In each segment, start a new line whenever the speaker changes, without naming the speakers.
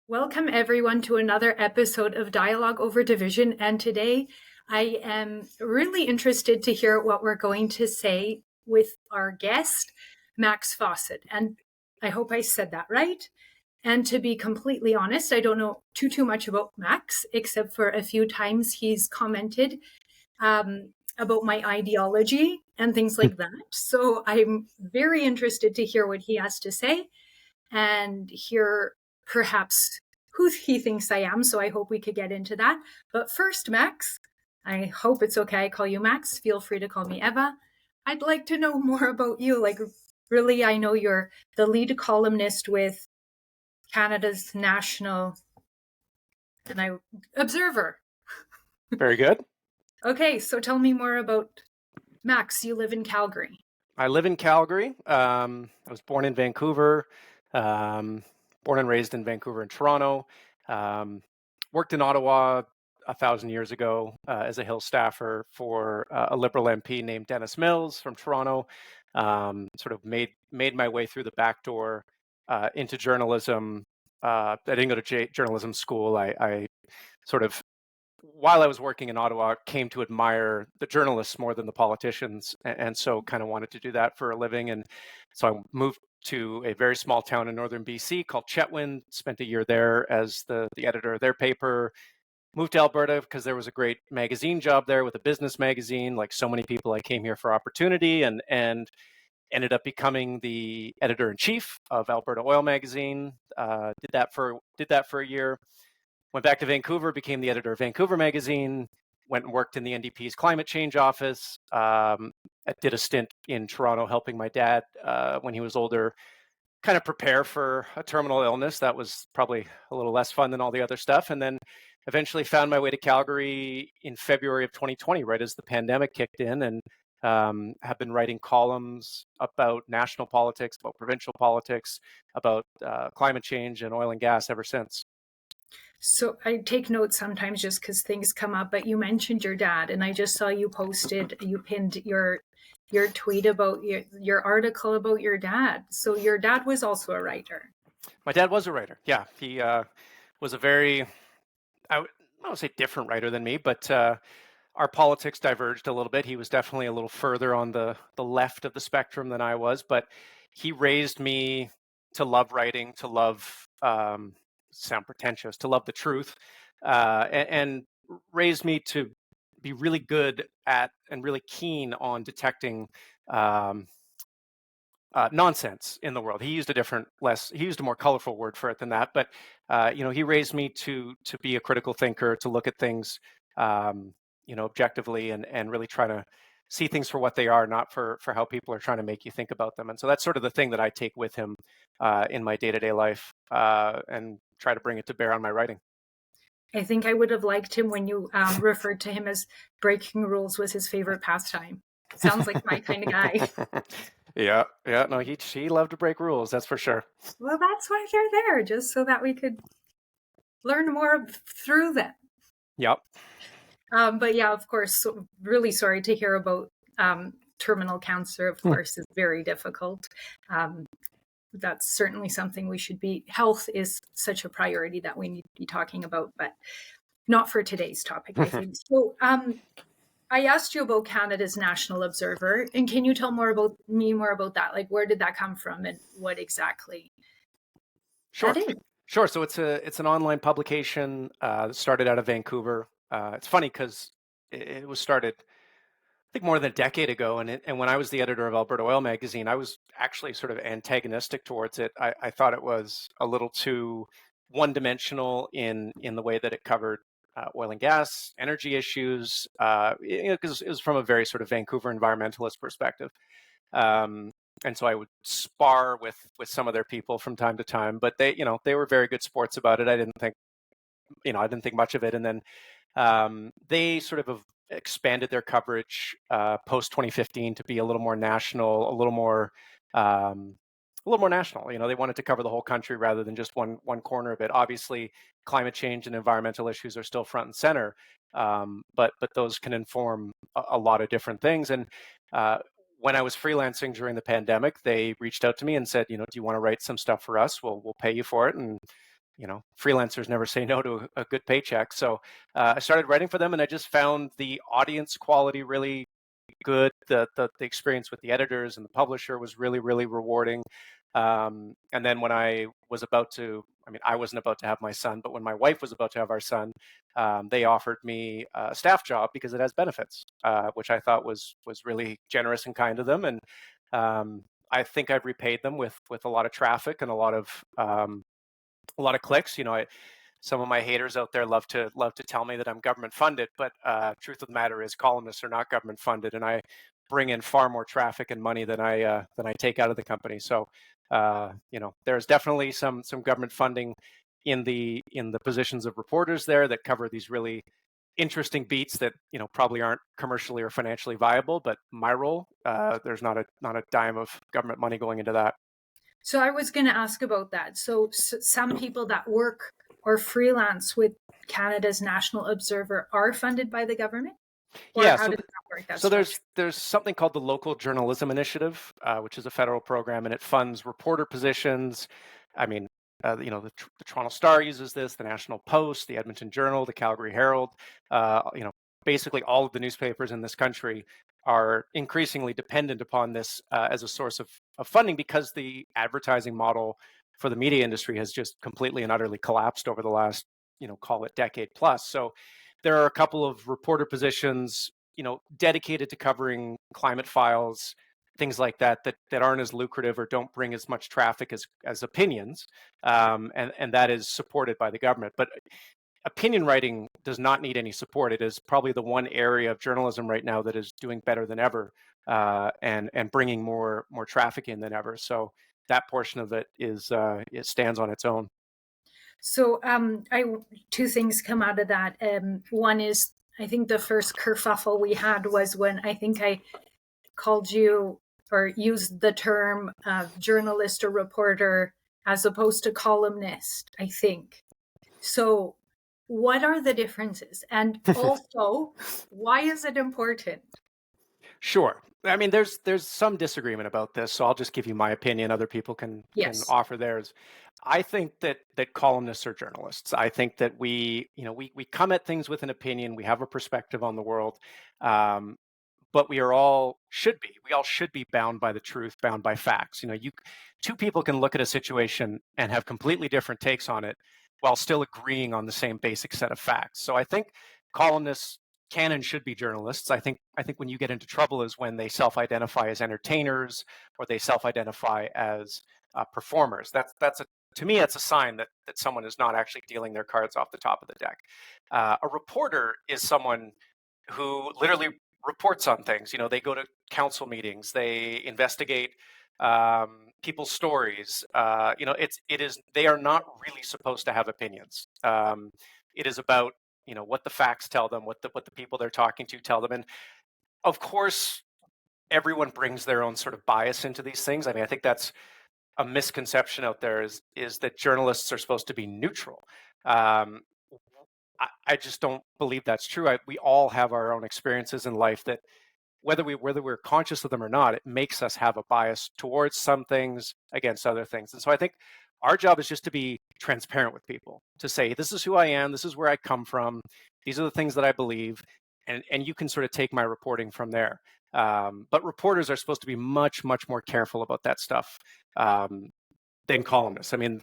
Welcome, everyone, to another episode of Dialogue Over Division. And today I am really interested to hear what we're going to say with our guest, Max Fawcett. And I hope I said that right. And to be completely honest, I don't know too much about Max, except for a few times he's commented about my ideology and things like that. So I'm very interested to hear what he has to say and hear perhaps who he thinks I am. So I hope we could get into that. But first, Max, I hope it's okay I call you Max. Feel free to call me Eva. I'd like to know more about you. Like, really, I know you're the lead columnist with Canada's National Observer.
Very good.
Okay, so tell me more about Max. You live in Calgary.
I live in Calgary. I was born in Vancouver, born and raised in Vancouver and Toronto. Worked in Ottawa 1,000 years ago as a Hill staffer for a Liberal MP named Dennis Mills from Toronto. Sort of made my way through the back door into journalism. I didn't go to journalism school. I sort of, while I was working in Ottawa, came to admire the journalists more than the politicians, and so kind of wanted to do that for a living. And so I moved to a very small town in northern BC called Chetwynd, spent a year there as the editor of their paper, moved to Alberta because there was a great magazine job there with a business magazine. Like so many people, I came here for opportunity and ended up becoming the editor-in-chief of Alberta Oil Magazine. Did that for a year. Went back to Vancouver, became the editor of Vancouver Magazine, went and worked in the NDP's climate change office. Did a stint in Toronto helping my dad when he was older, kind of prepare for a terminal illness. That was probably a little less fun than all the other stuff. And then eventually found my way to Calgary in February of 2020, right as the pandemic kicked in, and have been writing columns about national politics, about provincial politics, about climate change and oil and gas ever since.
So I take notes sometimes just because things come up, but you mentioned your dad, and I just saw you pinned your tweet about your article about your dad. So your dad was also a writer.
My dad was a writer. Yeah, he was a very, I don't say different writer than me, but our politics diverged a little bit. He was definitely a little further on the left of the spectrum than I was, but he raised me to love writing, to love sound pretentious, to love the truth, and raised me to be really good at and really keen on detecting nonsense in the world. He used a more colorful word for it than that, but he raised me to be a critical thinker, to look at things objectively and really try to see things for what they are, not for how people are trying to make you think about them. And so that's sort of the thing that I take with him in my day-to-day life and try to bring it to bear on my writing.
I think I would have liked him when you referred to him as breaking rules was his favorite pastime. Sounds like my kind of guy.
Yeah. No, he loved to break rules, that's for sure.
Well, that's why you're there, just so that we could learn more through them.
Yep.
But yeah, of course, so really sorry to hear about terminal cancer. Of course, is very difficult. That's certainly something we should be. Health is such a priority that we need to be talking about, but not for today's topic, I think. So I asked you about Canada's National Observer, and can you tell more about that? Like, where did that come from, and what exactly?
Sure. Sure. So it's an online publication that started out of Vancouver. It's funny because it was started, I think, more than a decade ago, and when I was the editor of Alberta Oil Magazine, I was actually sort of antagonistic towards it. I thought it was a little too one-dimensional in the way that it covered oil and gas, energy issues, because it was from a very sort of Vancouver environmentalist perspective. And so I would spar with some of their people from time to time, but they were very good sports about it. I didn't think much of it. And then they sort of have expanded their coverage post 2015 to be a little more national, a little more national. They wanted to cover the whole country rather than just one corner of it. Obviously, climate change and environmental issues are still front and center, but those can inform a lot of different things. And when I was freelancing during the pandemic, they reached out to me and said, do you want to write some stuff for us? We'll pay you for it. And freelancers never say no to a good paycheck. So I started writing for them, and I just found the audience quality really good. The experience with the editors and the publisher was really, really rewarding. And then when I was about to, I wasn't about to have my son, but when my wife was about to have our son, they offered me a staff job because it has benefits, which I thought was really generous and kind of them. And I think I've repaid them with a lot of traffic and a lot of clicks. Some of my haters out there love to tell me that I'm government funded, but truth of the matter is, columnists are not government funded, and I bring in far more traffic and money than I take out of the company. So there's definitely some government funding in the positions of reporters there that cover these really interesting beats that probably aren't commercially or financially viable. But my role, there's not a dime of government money going into that.
So I was going to ask about that. So some people that work or freelance with Canada's National Observer are funded by the government? Or
Yeah,
how does that work?
so there's something called the Local Journalism Initiative, which is a federal program, and it funds reporter positions. I mean, the Toronto Star uses this, the National Post, the Edmonton Journal, the Calgary Herald. Basically all of the newspapers in this country are increasingly dependent upon this as a source of funding, because the advertising model for the media industry has just completely and utterly collapsed over the last, call it decade plus. So there are a couple of reporter positions, dedicated to covering climate files, things like that aren't as lucrative or don't bring as much traffic as opinions, and that is supported by the government. But opinion writing does not need any support. It is probably the one area of journalism right now that is doing better than ever, and bringing more traffic in than ever. So that portion of it it stands on its own.
So two things come out of that. One is, I think the first kerfuffle we had was when I think I called you or used the term journalist or reporter as opposed to columnist, I think. So what are the differences? And also, why is it important?
Sure. I mean, there's some disagreement about this, so I'll just give you my opinion. Other people can
Yes.
offer theirs. I think that columnists are journalists. I think that we come at things with an opinion. We have a perspective on the world, but we all should be bound by the truth, bound by facts. Two people can look at a situation and have completely different takes on it while still agreeing on the same basic set of facts. So I think columnists can and should be journalists. I think when you get into trouble is when they self-identify as entertainers, or they self-identify as performers. To me, that's a sign that someone is not actually dealing their cards off the top of the deck. A reporter is someone who literally reports on things. They go to council meetings, they investigate people's stories. They are not really supposed to have opinions. It is about what the facts tell them, what the people they're talking to tell them, and of course, everyone brings their own sort of bias into these things. I think that's a misconception out there, is that journalists are supposed to be neutral. I just don't believe that's true. We all have our own experiences in life that, whether we're conscious of them or not, it makes us have a bias towards some things against other things. And so I think our job is just to be transparent with people, to say, this is who I am, this is where I come from, these are the things that I believe, and you can sort of take my reporting from there. But reporters are supposed to be much, much more careful about that stuff than columnists. I mean,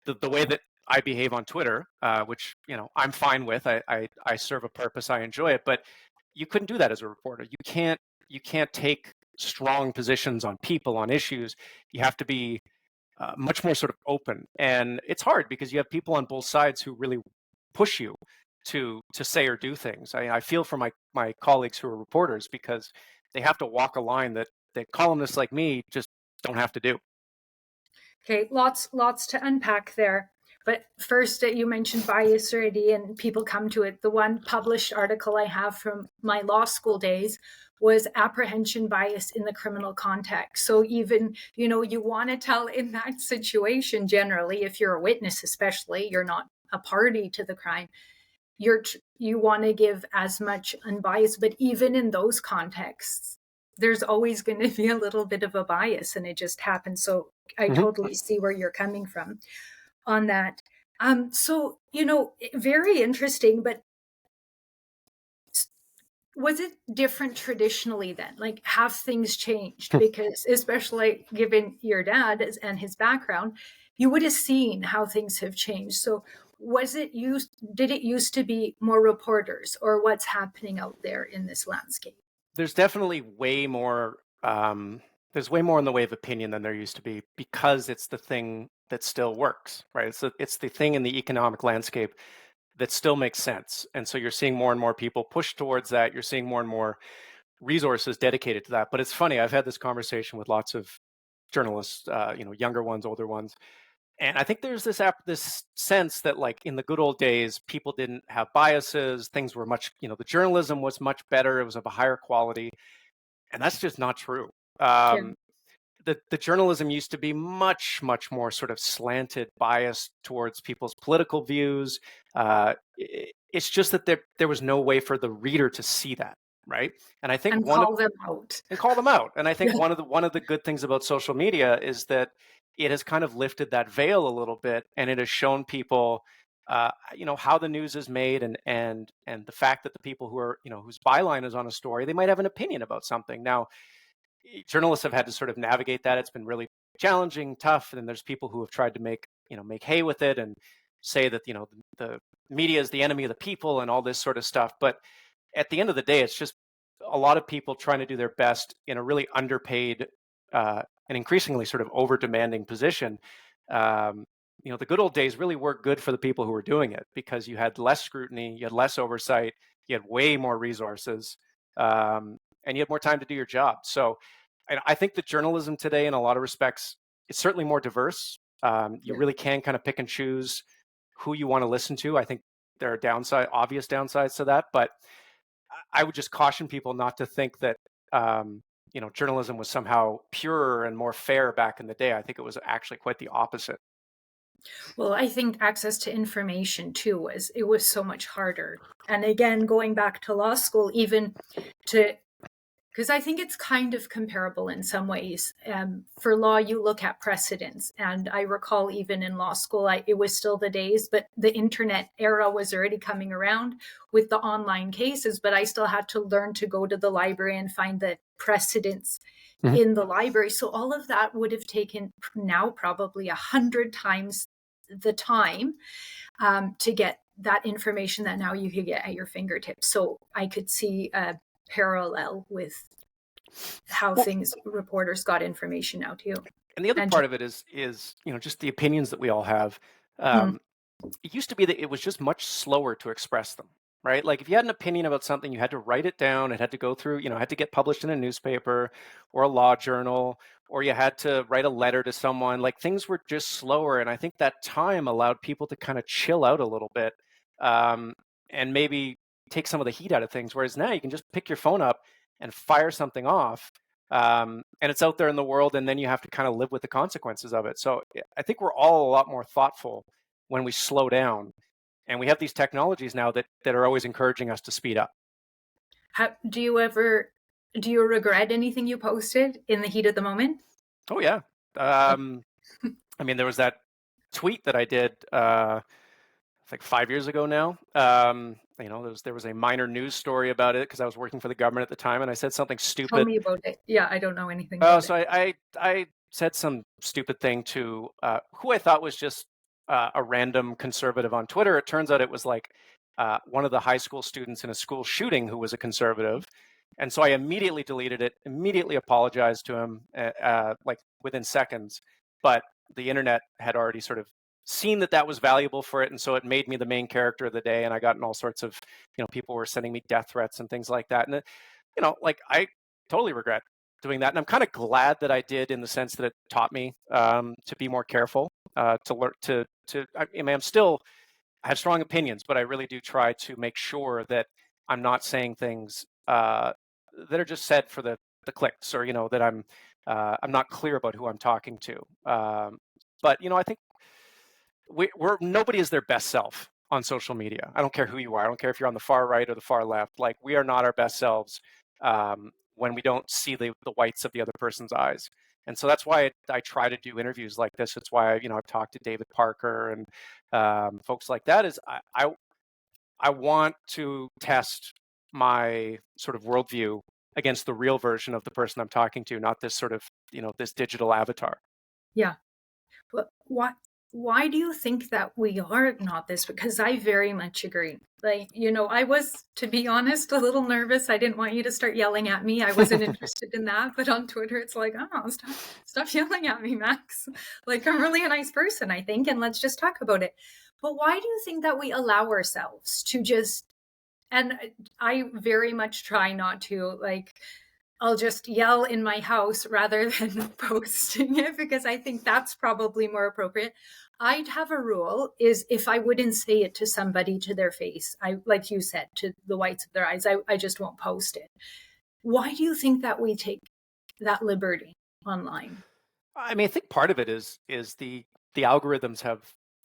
the way that I behave on Twitter, which I'm fine with. I serve a purpose. I enjoy it. But you couldn't do that as a reporter. You can't take strong positions on people, on issues. You have to be much more sort of open, and it's hard because you have people on both sides who really push you to say or do things. I feel for my colleagues who are reporters, because they have to walk a line that columnists like me just don't have to do.
Okay, lots to unpack there. But first, you mentioned bias already, and people come to it. The one published article I have from my law school days was apprehension bias in the criminal context. So even, you want to tell in that situation, generally, if you're a witness, especially, you're not a party to the crime, you want to give as much unbiased. But even in those contexts, there's always going to be a little bit of a bias, and it just happens. So I totally see where you're coming from on that. So, very interesting, but was it different traditionally then? Like, have things changed? Because, especially given your dad and his background, you would have seen how things have changed. So, did it used to be more reporters, or what's happening out there in this landscape?
There's definitely way more. There's way more in the way of opinion than there used to be because it's the thing that still works, right? It's the thing in the economic landscape that still makes sense. And so you're seeing more and more people push towards that. You're seeing more and more resources dedicated to that. But it's funny, I've had this conversation with lots of journalists, younger ones, older ones. And I think there's this sense that, like, in the good old days, people didn't have biases. Things were much, the journalism was much better. It was of a higher quality, and that's just not true.
Yeah.
Um, the journalism used to be much more sort of slanted, biased towards people's political views. It's just that there was no way for the reader to see that, right? And I think
And call them out.
and call them out. And I think
Yeah.
one of the good things about social media is that it has kind of lifted that veil a little bit, and it has shown people, how the news is made, and the fact that the people who are, whose byline is on a story, they might have an opinion about something. Now, journalists have had to sort of navigate that. It's been really challenging, tough, and there's people who have tried to make hay with it and say that the media is the enemy of the people and all this sort of stuff. But at the end of the day, it's just a lot of people trying to do their best in a really underpaid and increasingly sort of over demanding position. Um, the good old days really were good for the people who were doing it because you had less scrutiny, you had less oversight, you had way more resources, and you had more time to do your job. So I think that journalism today, in a lot of respects, is certainly more diverse. You
Yeah.
really can kind of pick and choose who you want to listen to. I think there are obvious downsides to that, but I would just caution people not to think that journalism was somehow purer and more fair back in the day. I think it was actually quite the opposite.
Well, I think access to information too was so much harder. And again, going back to law school, even to because I think it's kind of comparable in some ways. For law, you look at precedents, and I recall even in law school, it was still the days, but the internet era was already coming around with the online cases. But I still had to learn to go to the library and find the precedents
Mhm.
in the library. So all of that would have taken now probably 100 times the time to get that information that now you could get at your fingertips. So I could see a parallel with how
Well,
reporters got information out to you.
and the other
And
part of it is just the opinions that we all have.
mm,
Um, it used to be that it was just much slower to express them, right? Like if you had an opinion about something, you had to write it down. It had to go through, had to get published in a newspaper or a law journal, or you had to write a letter to someone. Like things were just slower. And I think that time allowed people to kind of chill out a little bit, um, and maybe take some of the heat out of things. Whereas now you can just pick your phone up and fire something off. And it's out there in the world, and then you have to kind of live with the consequences of it. So I think we're all a lot more thoughtful when we slow down, and we have these technologies now that are always encouraging us to speed up.
do you regret anything you posted in the heat of the moment?
Oh yeah.
Oh,
I mean, there was that tweet that I did like 5 years ago now. There was a minor news story about it because I was working for the government at the time, and I said something
tell
stupid.
me about it. Yeah, I don't know anything
Oh,
about it.
so I said some stupid thing to who I thought was just a random conservative on Twitter. It turns out it was like one of the high school students in a school shooting who was a conservative, and so I immediately deleted it. Immediately apologized to him, like within seconds. But the internet had already sort of seen that was valuable for it, and so it made me the main character of the day. And I got in all sorts of, people were sending me death threats and things like that. And like I totally regret doing that, and I'm kind of glad that I did, in the sense that it taught me to be more careful, to learn to. I mean, I have strong opinions, but I really do try to make sure that I'm not saying things that are just said for the clicks, or that I'm not clear about who I'm talking to. But I think nobody is their best self on social media. I don't care who you are. I don't care if you're on the far right or the far left. Like, we are not our best selves when we don't see the whites of the other person's eyes. And so that's why I try to do interviews like this. It's why, I've talked to David Parker and folks like that. Is I want to test my sort of worldview against the real version of the person I'm talking to, not this sort of, this digital avatar.
Yeah. But why do you think that we are not this? Because I very much agree. Like, I was, to be honest, a little nervous. I didn't want you to start yelling at me. I wasn't interested in that. But on Twitter, it's like, oh, stop yelling at me, Max. Like, I'm really a nice person, I think, and let's just talk about it. But why do you think that we allow ourselves to just, and I very much try not to, like, I'll just yell in my house rather than posting it, because I think that's probably more appropriate. I'd have a rule is if I wouldn't say it to somebody to their face, I, like you said, to the whites of their eyes, I just won't post it. Why do you think that we take that liberty online?
I mean, I think part of it is the algorithms have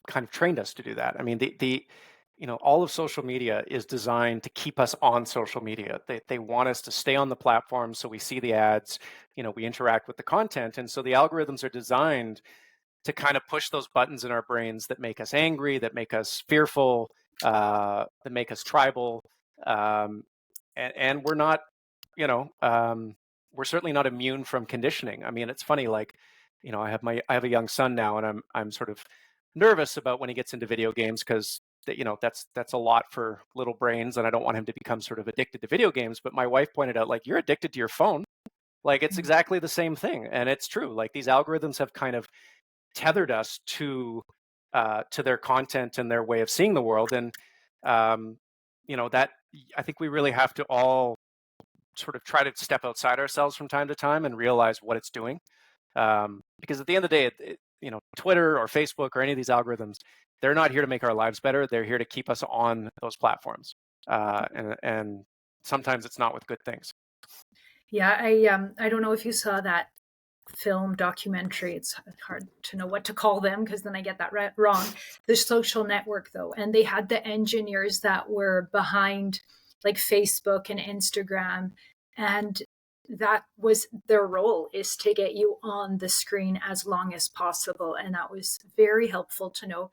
kind of trained us to do that. I mean, all of social media is designed to keep us on social media. They want us to stay on the platform, so we see the ads, we interact with the content, and so the algorithms are designed to kind of push those buttons in our brains that make us angry, that make us fearful, that make us tribal, and we're not, we're certainly not immune from conditioning. I mean, it's funny, like, I have a young son now, and I'm sort of nervous about when he gets into video games, because that's a lot for little brains, and I don't want him to become sort of addicted to video games. But my wife pointed out, like, you're addicted to your phone. Like, it's exactly the same thing, and it's true. Like, these algorithms have kind of tethered us to their content and their way of seeing the world, and that I think we really have to all sort of try to step outside ourselves from time to time and realize what it's doing. Because at the end of the day, Twitter or Facebook or any of these algorithms, they're not here to make our lives better. They're here to keep us on those platforms, and sometimes it's not with good things.
Yeah, I don't know if you saw that film documentary. It's hard to know what to call them because then I get that wrong. The Social Network, though, and they had the engineers that were behind like Facebook and Instagram, and that was their role, is to get you on the screen as long as possible, and that was very helpful to know.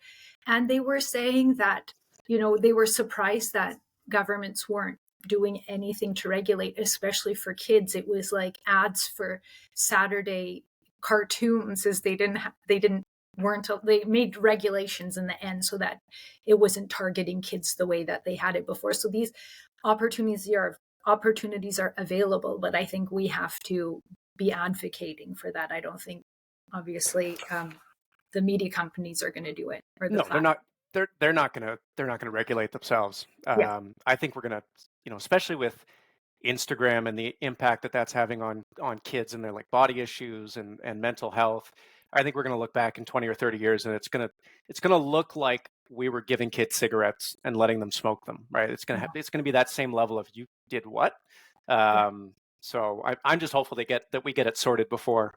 And they were saying that they were surprised that governments weren't doing anything to regulate, especially for kids. It was like ads for Saturday cartoons, as they made regulations in the end so that it wasn't targeting kids the way that they had it before. So these opportunities are available, but I think we have to be advocating for that. I don't think, obviously, the media companies are going to do it. Or
no, they're not. They're not going to regulate themselves.
Yeah.
I think we're going to, especially with Instagram and the impact that that's having on kids and their like body issues and mental health. I think we're going to look back in 20 or 30 years, and it's going to look like we were giving kids cigarettes and letting them smoke them, right? It's going to be that same level of you did what. So I'm just hopeful that we get it sorted before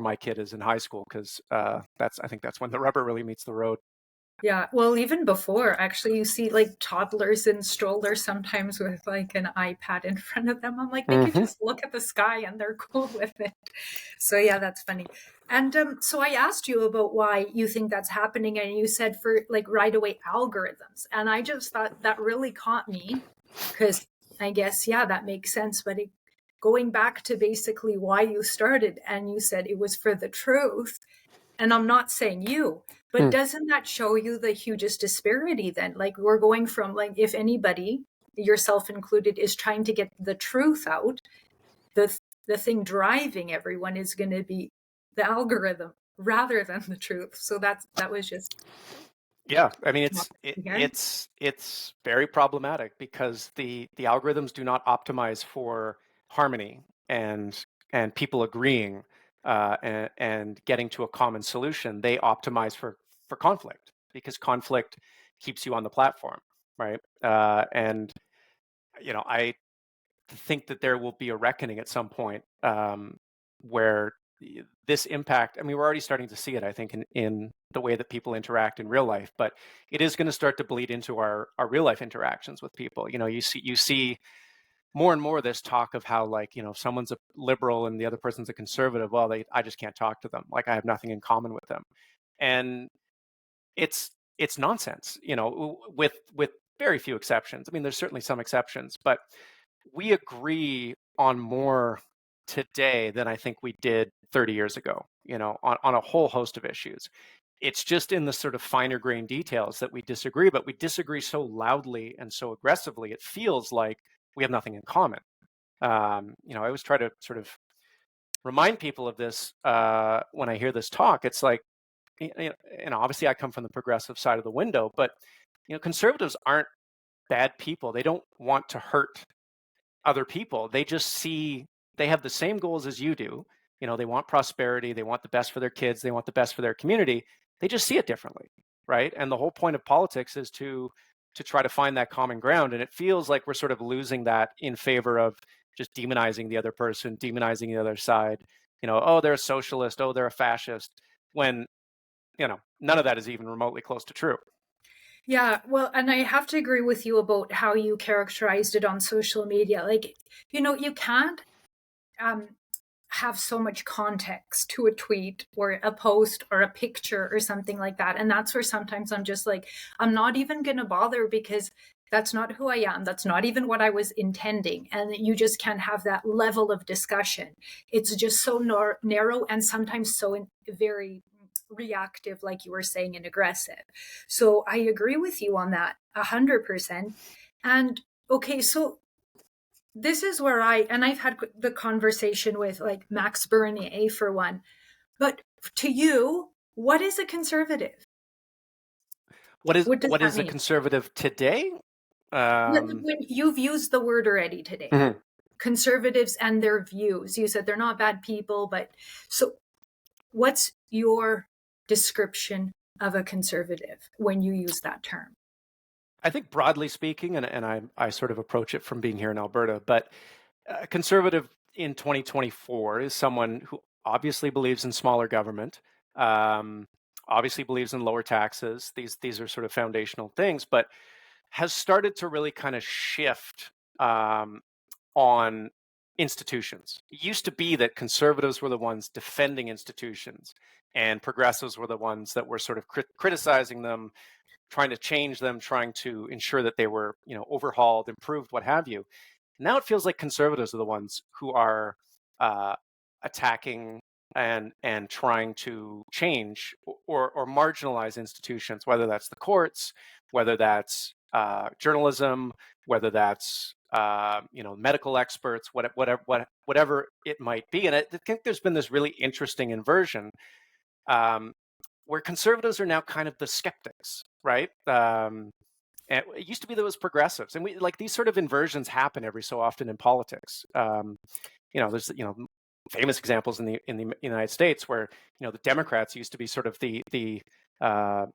my kid is in high school, because I think that's when the rubber really meets the road.
Yeah, well, even before, actually, you see like toddlers in strollers sometimes with like an iPad in front of them. I'm like, they can just look at the sky and they're cool with it. So yeah, that's funny. And so I asked you about why you think that's happening, and you said for like right away algorithms. And I just thought that really caught me, because I guess, yeah, that makes sense. But going back to basically why you started, and you said it was for the truth. And I'm not saying you, but doesn't that show you the hugest disparity then? Like, we're going from, like, if anybody, yourself included, is trying to get the truth out, the thing driving everyone is going to be the algorithm rather than the truth. So that was just.
Yeah, I mean, it's very problematic, because the algorithms do not optimize for harmony and people agreeing and getting to a common solution. They optimize for conflict, because conflict keeps you on the platform, right? And I think that there will be a reckoning at some point, where this impact, I mean, we're already starting to see it, I think, in the way that people interact in real life, but it is going to start to bleed into our real life interactions with people. You see more and more this talk of how, like, if someone's a liberal and the other person's a conservative, well, I just can't talk to them. Like, I have nothing in common with them. And it's nonsense, with very few exceptions. I mean, there's certainly some exceptions, but we agree on more today than I think we did 30 years ago, on a whole host of issues. It's just in the sort of finer grained details that we disagree, but we disagree so loudly and so aggressively, it feels like we have nothing in common. I always try to sort of remind people of this when I hear this talk. It's like, obviously I come from the progressive side of the window, but conservatives aren't bad people. They don't want to hurt other people. They just see they have the same goals as you do. They want prosperity, they want the best for their kids, they want the best for their community. They just see it differently, right? And the whole point of politics is to try to find that common ground. And it feels like we're sort of losing that in favor of just demonizing the other person, demonizing the other side. Oh, they're a socialist, oh, they're a fascist, when none of that is even remotely close to true.
Yeah, well, and I have to agree with you about how you characterized it on social media. Like, you can't um, have so much context to a tweet or a post or a picture or something like that. And that's where sometimes I'm just like, I'm not even going to bother, because that's not who I am. That's not even what I was intending. And you just can't have that level of discussion. It's just so narrow and sometimes so very reactive, like you were saying, and aggressive. So I agree with you on that 100%. And okay, so this is where I've had the conversation with like Max Bernier for one, but to you, what is a conservative?
What is
What does
what
that
is a
mean?
conservative today?
When you've used the word already today,
Mhm.
conservatives and their views, you said they're not bad people, but so what's your description of a conservative when you use that term?
I think broadly speaking, and I sort of approach it from being here in Alberta, but a conservative in 2024 is someone who obviously believes in smaller government, um, obviously believes in lower taxes. These are sort of foundational things, but has started to really kind of shift on institutions. It used to be that conservatives were the ones defending institutions, and progressives were the ones that were sort of criticizing them, trying to change them, trying to ensure that they were, overhauled, improved, what have you. Now it feels like conservatives are the ones who are uh, attacking and trying to change or marginalize institutions, whether that's the courts, whether that's journalism, whether that's medical experts, whatever it might be. And I think there's been this really interesting inversion, um, where conservatives are now kind of the skeptics, right? And it used to be that it was progressives, and we like these sort of inversions happen every so often in politics. There's famous examples in the United States where the Democrats used to be sort of the I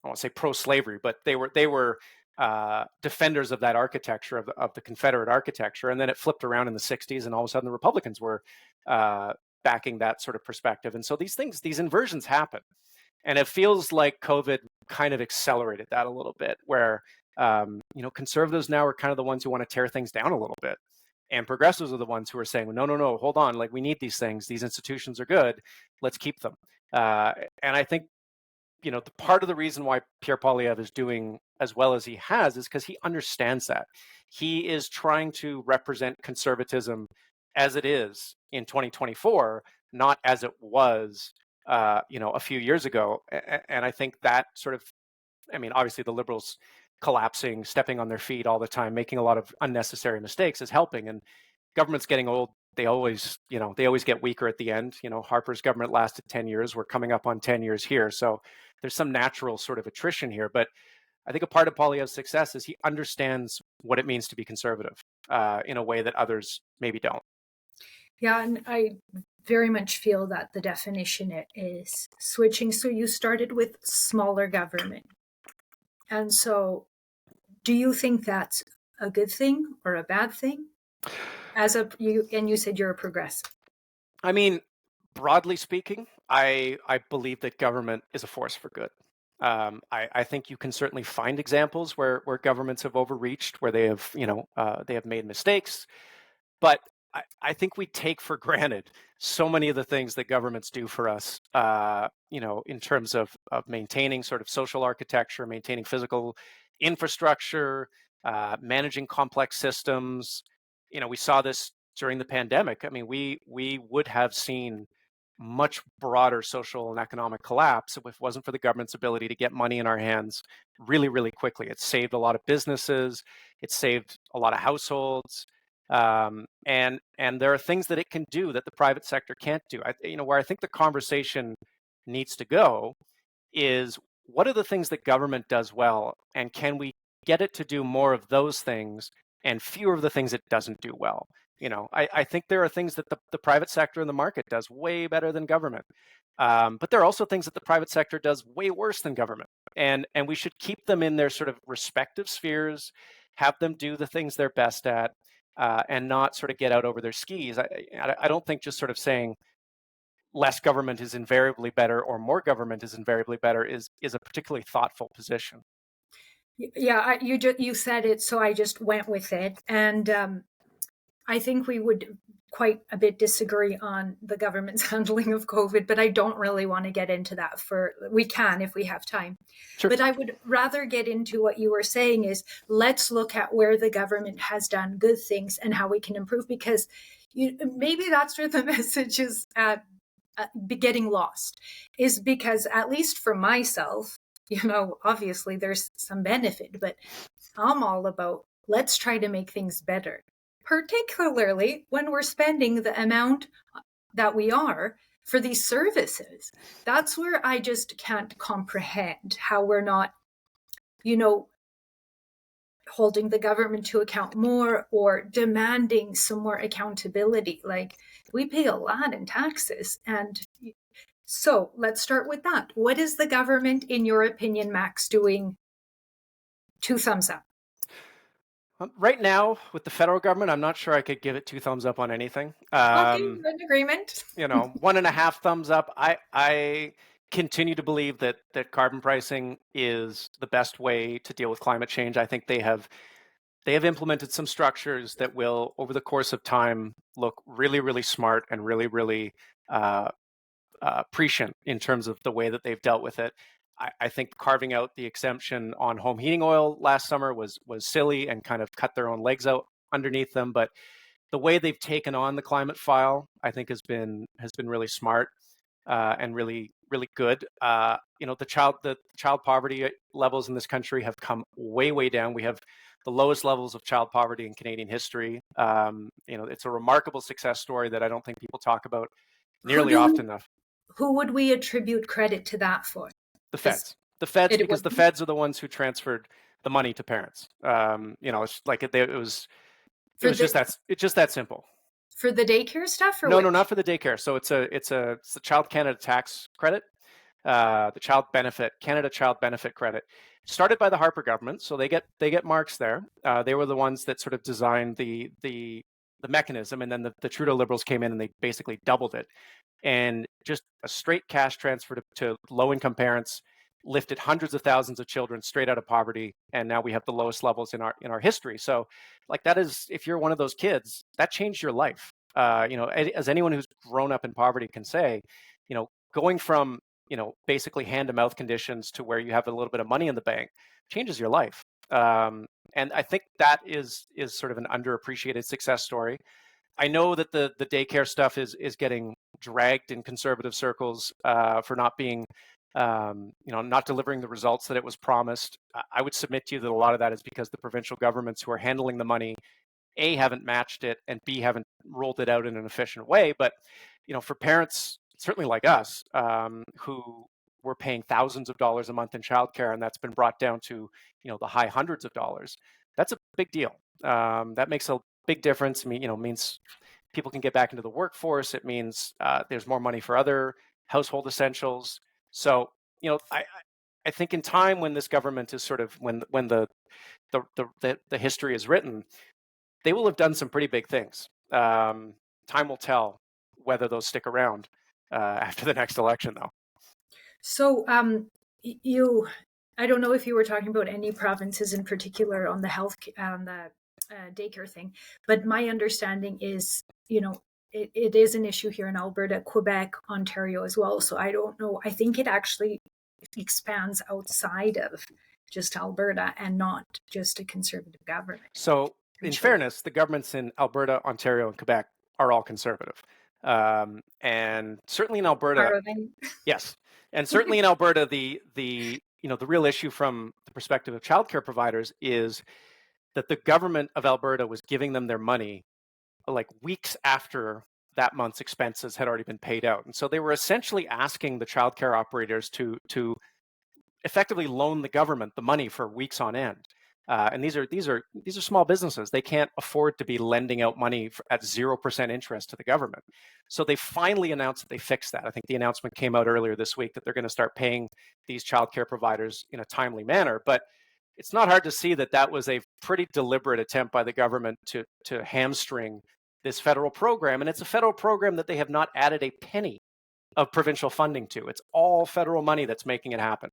won't say pro-slavery, but they were defenders of that architecture of the Confederate architecture, and then it flipped around in the '60s, and all of a sudden the Republicans were backing that sort of perspective, and so these inversions happen, and it feels like COVID kind of accelerated that a little bit, where conservatives now are kind of the ones who want to tear things down a little bit. And progressives are the ones who are saying, no, no, no, hold on. Like, we need these things. These institutions are good. Let's keep them. And I think, the part of the reason why Pierre Poilievre is doing as well as he has is because he understands that. He is trying to represent conservatism as it is in 2024, not as it was, a few years ago. And I think that sort of, I mean, obviously the Liberals collapsing, stepping on their feet all the time, making a lot of unnecessary mistakes is helping. And government's getting old. They always get weaker at the end. Harper's government lasted 10 years. We're coming up on 10 years here. So there's some natural sort of attrition here. But I think a part of Poilievre's success is he understands what it means to be conservative in a way that others maybe don't.
Yeah, and I very much feel that the definition it is switching. So you started with smaller government. And so do you think that's a good thing or a bad thing? You said you're a progressive.
I mean, broadly speaking, I believe that government is a force for good. I think you can certainly find examples where governments have overreached, where they have, they have made mistakes. But I think we take for granted so many of the things that governments do for us, in terms of maintaining sort of social architecture, maintaining physical infrastructure, managing complex systems. We saw this during the pandemic. I mean, we would have seen much broader social and economic collapse if it wasn't for the government's ability to get money in our hands really, really quickly. It saved a lot of businesses. It saved a lot of households. And there are things that it can do that the private sector can't do. Where I think the conversation needs to go is, what are the things that government does well, and can we get it to do more of those things and fewer of the things it doesn't do well? I think there are things that the private sector and the market does way better than government. But there are also things that the private sector does way worse than government. And we should keep them in their sort of respective spheres, have them do the things they're best at, and not sort of get out over their skis. I don't think just sort of saying less government is invariably better or more government is invariably better is a particularly thoughtful position.
Yeah, you said it, so I just went with it. And I think we would quite a bit disagree on the government's handling of COVID, but I don't really want to get into that. We can if we have time.
Sure.
But I would rather get into what you were saying is, let's look at where the government has done good things and how we can improve, because maybe that's where the message is getting lost, is because, at least for myself, obviously there's some benefit, but I'm all about, let's try to make things better, particularly when we're spending the amount that we are for these services. That's where I just can't comprehend how we're not, holding the government to account more or demanding some more accountability. Like, we pay a lot in taxes. And so let's start with that. What is the government, in your opinion, Max, doing? 2 thumbs up.
Right now, with the federal government, I'm not sure I could give it 2 thumbs up on anything.
Okay, we're in agreement.
1.5 thumbs up. I continue to believe that carbon pricing is the best way to deal with climate change. I think they have implemented some structures that will, over the course of time, look really, really smart and really, really prescient in terms of the way that they've dealt with it. I think carving out the exemption on home heating oil last summer was silly and kind of cut their own legs out underneath them. But the way they've taken on the climate file, I think, has been really smart and really, really good. The child poverty levels in this country have come way, way down. We have the lowest levels of child poverty in Canadian history. It's a remarkable success story that I don't think people talk about nearly often enough.
Who would we attribute credit to that for?
The feds. Because the feds are the ones who transferred the money to parents. It's like it was just that simple.
For the daycare stuff, or
no, not for the daycare. So it's the Child Canada tax credit, the Canada Child Benefit Credit, started by the Harper government. So they get marks there. They were the ones that sort of designed the mechanism, and then the Trudeau Liberals came in and they basically doubled it. And just a straight cash transfer to low-income parents lifted hundreds of thousands of children straight out of poverty, and now we have the lowest levels in our history. So, like, that is, if you're one of those kids, that changed your life. As anyone who's grown up in poverty can say, going from basically hand-to-mouth conditions to where you have a little bit of money in the bank changes your life. And I think that is sort of an underappreciated success story. I know that the daycare stuff is getting dragged in conservative circles for not being, not delivering the results that it was promised. I would submit to you that a lot of that is because the provincial governments who are handling the money, A, haven't matched it, and B, haven't rolled it out in an efficient way. But, for parents, certainly like us, who were paying thousands of dollars a month in childcare, and that's been brought down to, the high hundreds of dollars, that's a big deal. That makes a big difference. Means people can get back into the workforce. It means there's more money for other household essentials. So, I think in time, when this government is sort of, when the history is written, they will have done some pretty big things. Time will tell whether those stick around after the next election, though.
So I don't know if you were talking about any provinces in particular on the health, on the daycare thing, but my understanding is, it is an issue here in Alberta, Quebec, Ontario as well. So I don't know. I think it actually expands outside of just Alberta and not just a conservative government.
So, in fairness, the governments in Alberta, Ontario, and Quebec are all conservative. And certainly in Alberta, yes. And certainly in Alberta, the real issue from the perspective of childcare providers is that the government of Alberta was giving them their money like weeks after that month's expenses had already been paid out. And so they were essentially asking the childcare operators to effectively loan the government the money for weeks on end. And these are small businesses. They can't afford to be lending out money at 0% interest to the government. So they finally announced that they fixed that. I think the announcement came out earlier this week that they're going to start paying these childcare providers in a timely manner. But it's not hard to see that that was a pretty deliberate attempt by the government to hamstring this federal program. And it's a federal program that they have not added a penny of provincial funding to. It's all federal money that's making it happen.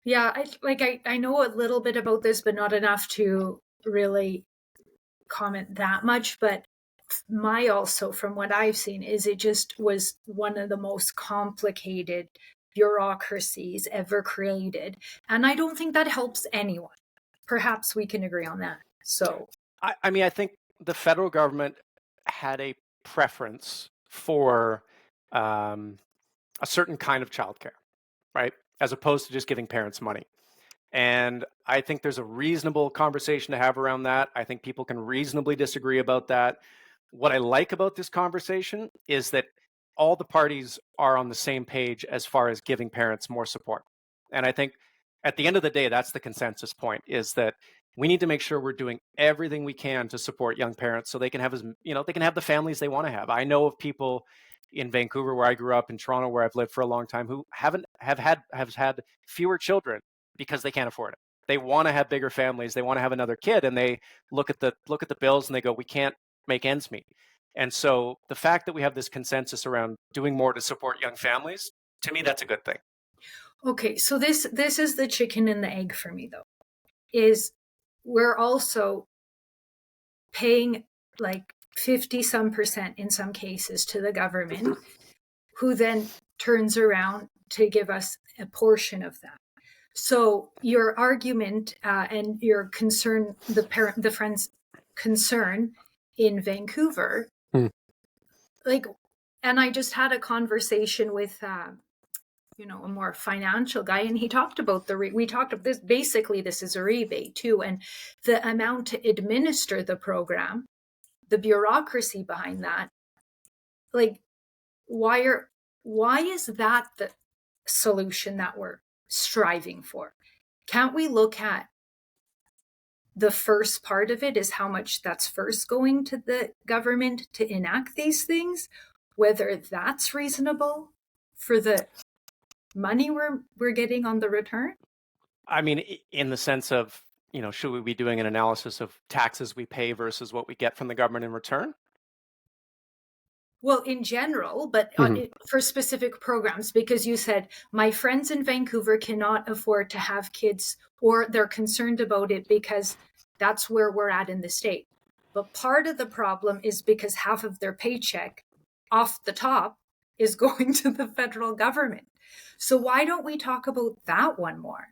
Yeah, I know a little bit about this, but not enough to really comment that much. But also, from what I've seen, is it just was one of the most complicated bureaucracies ever created. And I don't think that helps anyone. Perhaps we can agree on that. So,
I think the federal government had a preference for a certain kind of childcare, right? As opposed to just giving parents money. And I think there's a reasonable conversation to have around that. I think people can reasonably disagree about that. What I like about this conversation is that all the parties are on the same page as far as giving parents more support. And I think at the end of the day, that's the consensus point, is that we need to make sure we're doing everything we can to support young parents so they can have they can have the families they want to have. I know of people in Vancouver, where I grew up, in Toronto, where I've lived for a long time, who have had fewer children because they can't afford it. They want to have bigger families. They want to have another kid, and they look at the bills and they go, "We can't make ends meet." And so the fact that we have this consensus around doing more to support young families, to me, that's a good thing.
Okay, so this is the chicken and the egg for me, though, is we're also paying like 50% in some cases to the government, who then turns around to give us a portion of that. So your argument and your concern, the friend's concern in Vancouver, and I just had a conversation with a more financial guy, and he talked about we talked about this. Basically, this is a rebate too, and the amount to administer the program, the bureaucracy behind that, why is that the solution that we're striving for? Can't we look at the first part of it, is how much that's first going to the government to enact these things, whether that's reasonable for the money we're getting on the return?
I mean, in the sense of, should we be doing an analysis of taxes we pay versus what we get from the government in return?
Well, in general, but for specific programs, because you said my friends in Vancouver cannot afford to have kids, or they're concerned about it because that's where we're at in the state. But part of the problem is because half of their paycheck off the top is going to the federal government. So why don't we talk about that one more?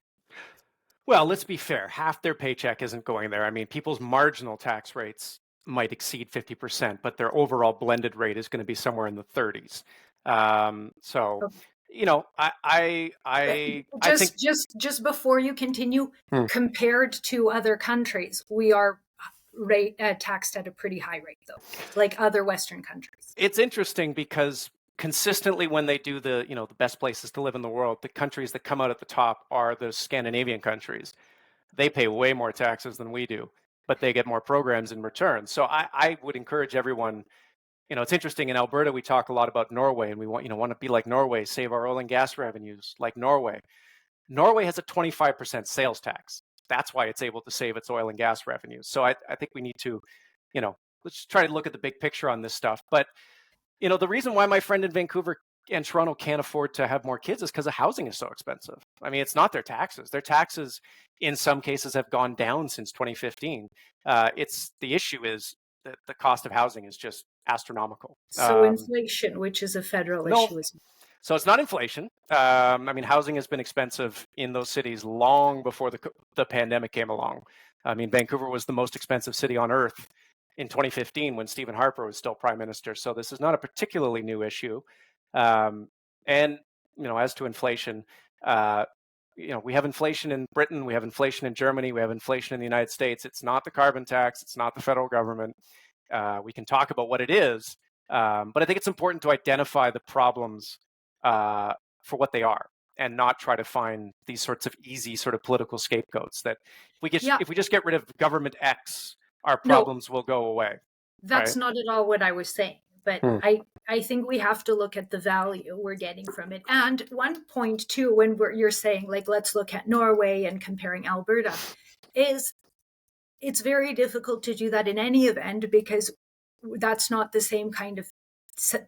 Well, let's be fair. Half their paycheck isn't going there. I mean, people's marginal tax rates might exceed 50%, but their overall blended rate is going to be somewhere in the 30s. I think
just before you continue, compared to other countries, we are taxed at a pretty high rate, though, like other Western countries.
It's interesting because consistently, when they do the best places to live in the world, the countries that come out at the top are the Scandinavian countries. They pay way more taxes than we do, but they get more programs in return. So I would encourage everyone. It's interesting. In Alberta, we talk a lot about Norway, and we want to be like Norway, save our oil and gas revenues like Norway. Norway has a 25% sales tax. That's why it's able to save its oil and gas revenues. So I think we need to, let's try to look at the big picture on this stuff. But the reason why my friend in Vancouver Toronto can't afford to have more kids is because the housing is so expensive. I mean, it's not their taxes. Their taxes, in some cases, have gone down since 2015. It's the issue is that the cost of housing is just astronomical.
So inflation, which is a federal
No,
issue, is
so it's not inflation. I mean, housing has been expensive in those cities long before the pandemic came along. I mean, Vancouver was the most expensive city on earth in 2015 when Stephen Harper was still prime minister. So this is not a particularly new issue. And as to inflation, we have inflation in Britain, we have inflation in Germany, we have inflation in the United States. It's not the carbon tax, it's not the federal government. We can talk about what it is, but I think it's important to identify the problems for what they are, and not try to find these sorts of easy sort of political scapegoats that if we just get rid of government X, our problems will go away.
That's
right?
not at all what I was saying. But I think we have to look at the value we're getting from it. And one point too, when you're saying like, let's look at Norway and comparing Alberta, is it's very difficult to do that in any event because that's not the same kind of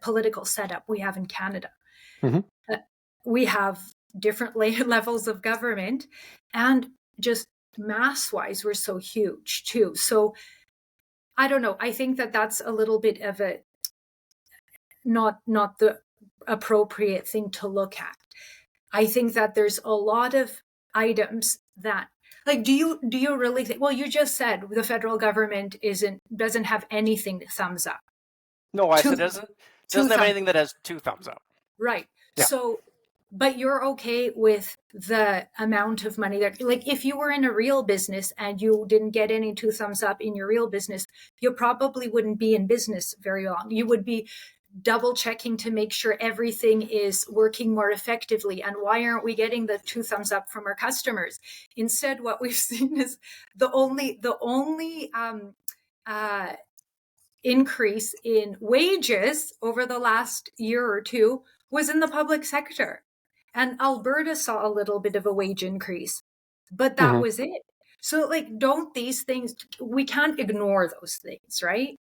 political setup we have in Canada. We have different levels of government, and just mass wise, we're so huge too. So I don't know. I think that that's a little bit of a not the appropriate thing to look at. I think that there's a lot of items that, like, do you really think, well, you just said the federal government doesn't have anything thumbs up.
No, I said doesn't have anything that has 2 thumbs up.
Right.
Yeah.
So, but you're okay with the amount of money that, like, if you were in a real business and you didn't get any 2 thumbs up in your real business, you probably wouldn't be in business very long. You would be double checking to make sure everything is working more effectively. And why aren't we getting the 2 thumbs up from our customers? Instead, what we've seen is the only increase in wages over the last year or two was in the public sector. And Alberta saw a little bit of a wage increase, but that was it. So, like, don't these things, we can't ignore those things, right?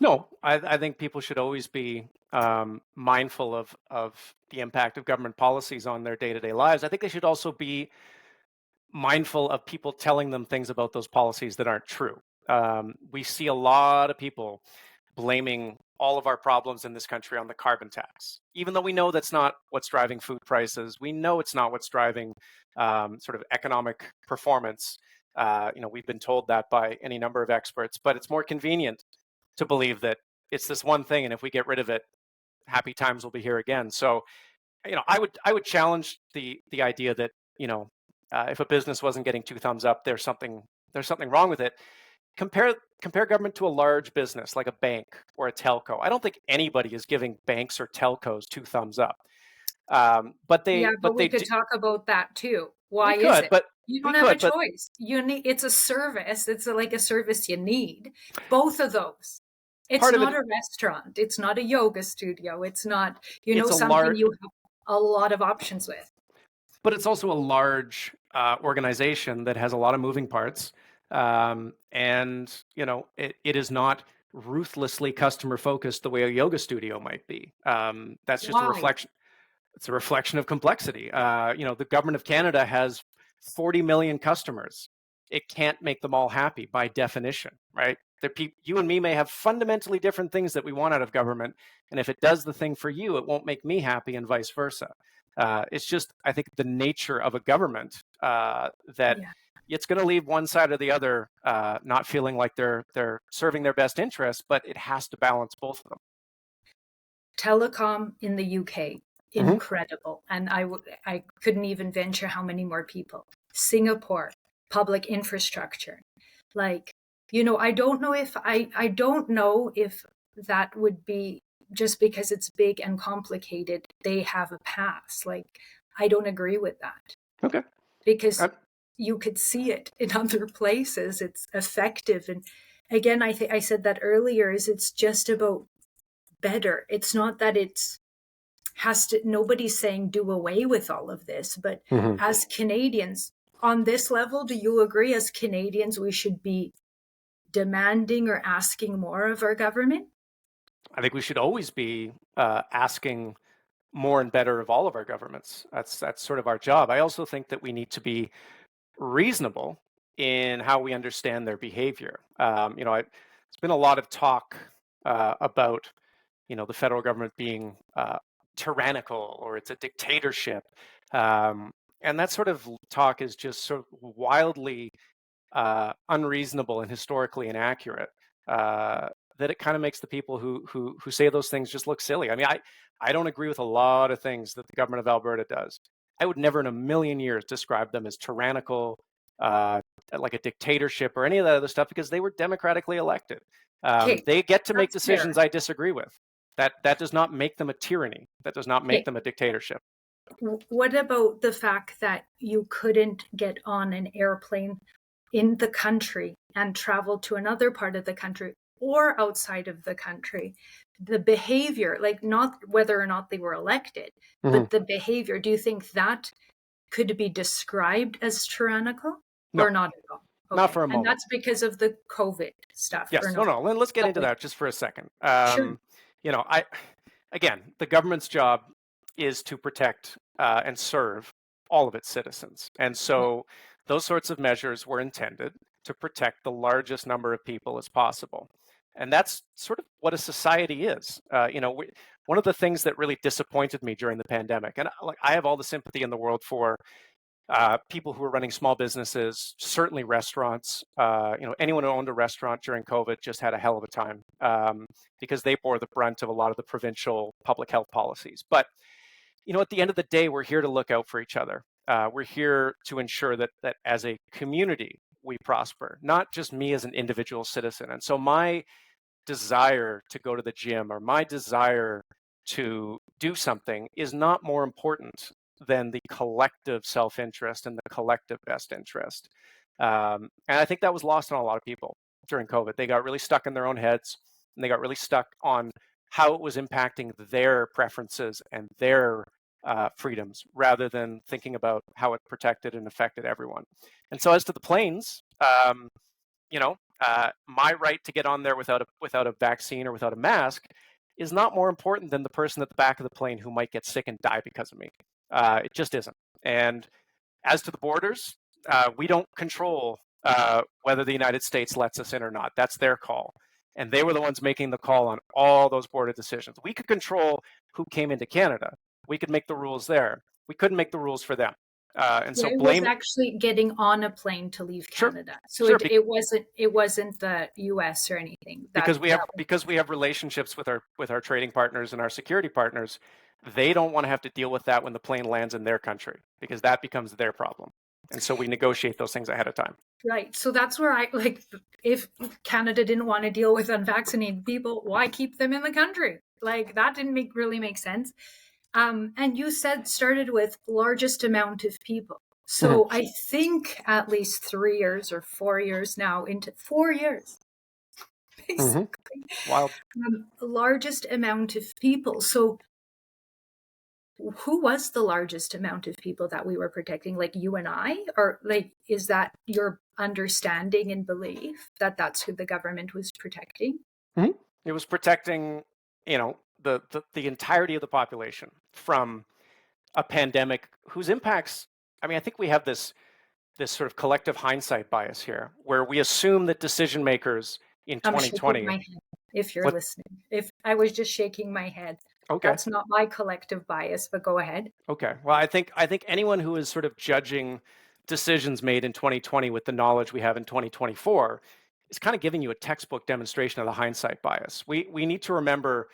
No, I think people should always be mindful of the impact of government policies on their day-to-day lives. I think they should also be mindful of people telling them things about those policies that aren't true. We see a lot of people blaming all of our problems in this country on the carbon tax, even though we know that's not what's driving food prices. We know it's not what's driving sort of economic performance. We've been told that by any number of experts, but it's more convenient to believe that it's this one thing, and if we get rid of it, happy times will be here again. So, I would challenge the idea that if a business wasn't getting 2 thumbs up, there's something wrong with it. Compare government to a large business like a bank or a telco. I don't think anybody is giving banks or telcos 2 thumbs up. But we could
talk about that too. Why is it?
But
you don't have a choice. It's a service. It's like a service you need. Both of those. It's not a restaurant. It's not a yoga studio. It's not, something you have a lot of options with.
But it's also a large organization that has a lot of moving parts. And, it is not ruthlessly customer focused the way a yoga studio might be. That's just a reflection. It's a reflection of complexity. The government of Canada has 40 million customers. It can't make them all happy by definition, right? You and me may have fundamentally different things that we want out of government. And if it does the thing for you, it won't make me happy, and vice versa. It's just, I think, the nature of a government that it's going to leave one side or the other not feeling like they're serving their best interests, but it has to balance both of them.
Telecom in the UK, incredible. And I couldn't even venture how many more people. Singapore, public infrastructure. Like, I don't know if that would be just because it's big and complicated, they have a pass. Like, I don't agree with that.
Okay.
Because you could see it in other places. It's effective. And again, I said that earlier, it's just about better. It's not that nobody's saying do away with all of this, but as Canadians on this level, do you agree as Canadians we should be demanding or asking more of our government?
I think we should always be asking more and better of all of our governments. That's sort of our job. I also think that we need to be reasonable in how we understand their behavior. There's been a lot of talk about the federal government being tyrannical or it's a dictatorship, and that sort of talk is just sort of wildly unreasonable and historically inaccurate. That it kind of makes the people who say those things just look silly. I mean, I don't agree with a lot of things that the government of Alberta does. I would never in a million years describe them as tyrannical, like a dictatorship or any of that other stuff, because they were democratically elected.
Okay,
They get to make
that's
decisions
fair.
I disagree with. That does not make them a tyranny. That does not make
Okay,
them a dictatorship.
what about the fact that you couldn't get on an airplane in the country and travel to another part of the country or outside of the country? The behavior, like not whether or not they were elected,
Mm-hmm.
but the behavior, do you think that could be described as tyrannical
No,
or not at all?
not
Okay.
for a
And
moment.
that's because of the COVID stuff or
Yes. No,
not?
no. Let's get into
Okay.
that just for a second.
Sure.
Again, the government's job is to protect and serve all of its citizens. And so those sorts of measures were intended to protect the largest number of people as possible. And that's sort of what a society is. One of the things that really disappointed me during the pandemic, and I have all the sympathy in the world for people who are running small businesses, certainly restaurants. Anyone who owned a restaurant during COVID just had a hell of a time because they bore the brunt of a lot of the provincial public health policies. But at the end of the day, we're here to look out for each other. We're here to ensure that as a community we prosper, not just me as an individual citizen. And so my desire to go to the gym or my desire to do something is not more important than the collective self-interest and the collective best interest. And I think that was lost on a lot of people during COVID. They got really stuck in their own heads, and they got really stuck on how it was impacting their preferences and their freedoms rather than thinking about how it protected and affected everyone. And so as to the planes, my right to get on there without a vaccine or without a mask is not more important than the person at the back of the plane who might get sick and die because of me. It just isn't. And as to the borders, we don't control whether the United States lets us in or not. That's their call. And they were the ones making the call on all those border decisions. We could control who came into Canada. We could make the rules there. We couldn't make the rules for them. And
Yeah,
so
it was
blame,
actually getting on a plane to leave
sure,
Canada. So
sure,
it wasn't the US or anything. That
because we have relationships with our trading partners and our security partners. They don't want to have to deal with that when the plane lands in their country because that becomes their problem. And so we negotiate those things ahead of time.
right. So that's where I like, if Canada didn't want to deal with unvaccinated people, why keep them in the country? Like that didn't really make sense. And you said started with largest amount of people. So
Mm-hmm.
I think at least 3 years or 4 years now, into 4 years,
Mm-hmm.
basically,
Wild.
largest amount of people. So who was the largest amount of people that we were protecting? Like you and I? Or like, is that your understanding and belief that that's who the government was protecting?
Mm-hmm. It was protecting, the entirety of the population from a pandemic whose impacts. I mean, I think we have this sort of collective hindsight bias here, where we assume that decision makers in
I'm shaking
2020.
my head if you're
What?
listening. If I was just shaking my head,
Okay.
that's not my collective bias, but go ahead.
Okay. Well, I think anyone who is sort of judging decisions made in 2020 with the knowledge we have in 2024 is kind of giving you a textbook demonstration of the hindsight bias. We need to remember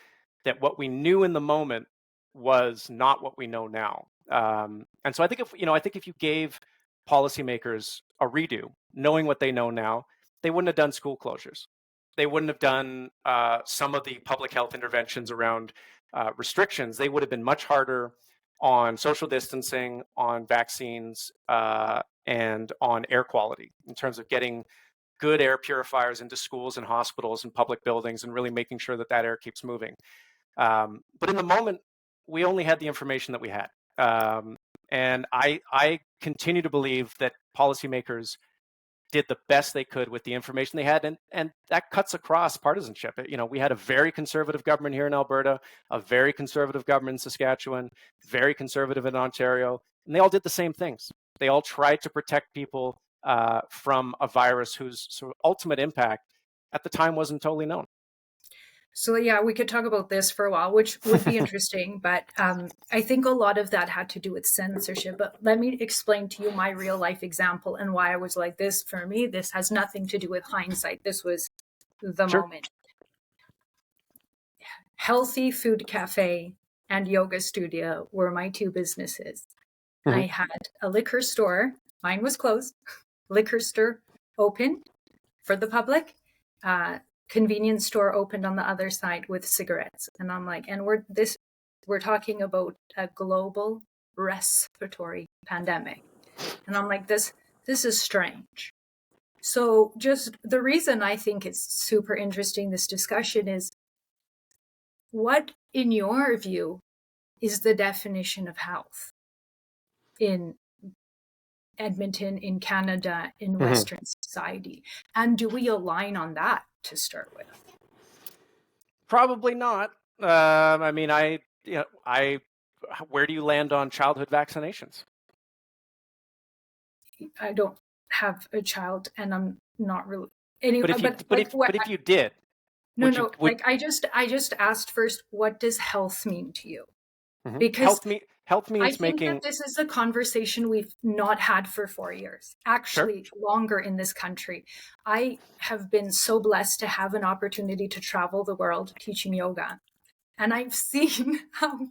that what we knew in the moment was not what we know now. And so I think if you gave policymakers a redo, knowing what they know now, they wouldn't have done school closures. They wouldn't have done some of the public health interventions around restrictions. They would have been much harder on social distancing, on vaccines, and on air quality in terms of getting good air purifiers into schools and hospitals and public buildings and really making sure that air keeps moving. But in the moment, we only had the information that we had. And I continue to believe that policymakers did the best they could with the information they had, and that cuts across partisanship. We had a very conservative government here in Alberta, a very conservative government in Saskatchewan, very conservative in Ontario, and they all did the same things. They all tried to protect people from a virus whose sort of ultimate impact at the time wasn't totally known.
So yeah, we could talk about this for a while, which would be interesting, but I think a lot of that had to do with censorship. But let me explain to you my real life example and why I was like this. For me, this has nothing to do with hindsight. This was the
Sure.
moment. Healthy Food Cafe and Yoga Studio were my two businesses.
Mm-hmm.
I had a liquor store. Mine was closed. Liquor store open for the public. Convenience store opened on the other side with cigarettes. And I'm like, and we're talking about a global respiratory pandemic. And I'm like, this is strange. So just the reason I think it's super interesting, this discussion, is what, in your view, is the definition of health in Edmonton, in Canada, in Western society? And do we align on that to start with?
Probably not. I mean, where do you land on childhood vaccinations?
I don't have a child, and I'm not really. Anyway,
but if you did,
I just asked first, what does health mean to you?
Mm-hmm.
Because
health means
I think that this is a conversation we've not had for 4 years, actually longer in this country. I have been so blessed to have an opportunity to travel the world teaching yoga. And I've seen how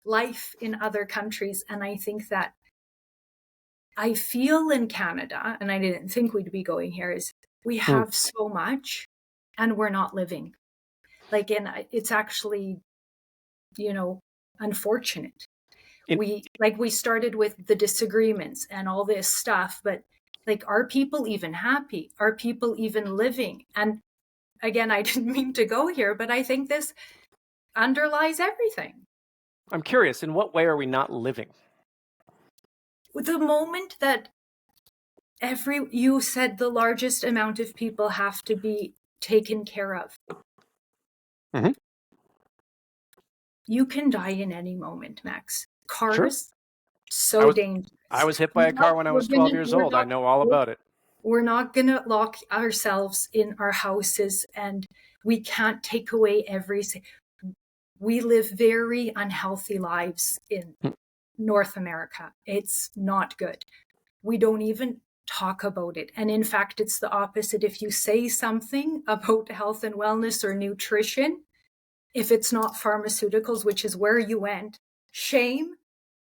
life in other countries. And I think that I feel in Canada, and I didn't think we'd be going here, is we have so much and we're not living. And it's actually, unfortunate. We started with the disagreements and all this stuff, but are people even happy? Are people even living? And again, I didn't mean to go here, but I think this underlies everything.
I'm curious, in what way are we not living?
The moment that you said the largest amount of people have to be taken care of.
Mm-hmm.
You can die in any moment, Max. Cars, dangerous.
I was hit by a car when I was 12 years old. I know all about it.
We're not going to lock ourselves in our houses, and we can't take away we live very unhealthy lives in North America. It's not good. We don't even talk about it. And in fact, it's the opposite. If you say something about health and wellness or nutrition, if it's not pharmaceuticals, which is where you went, shame,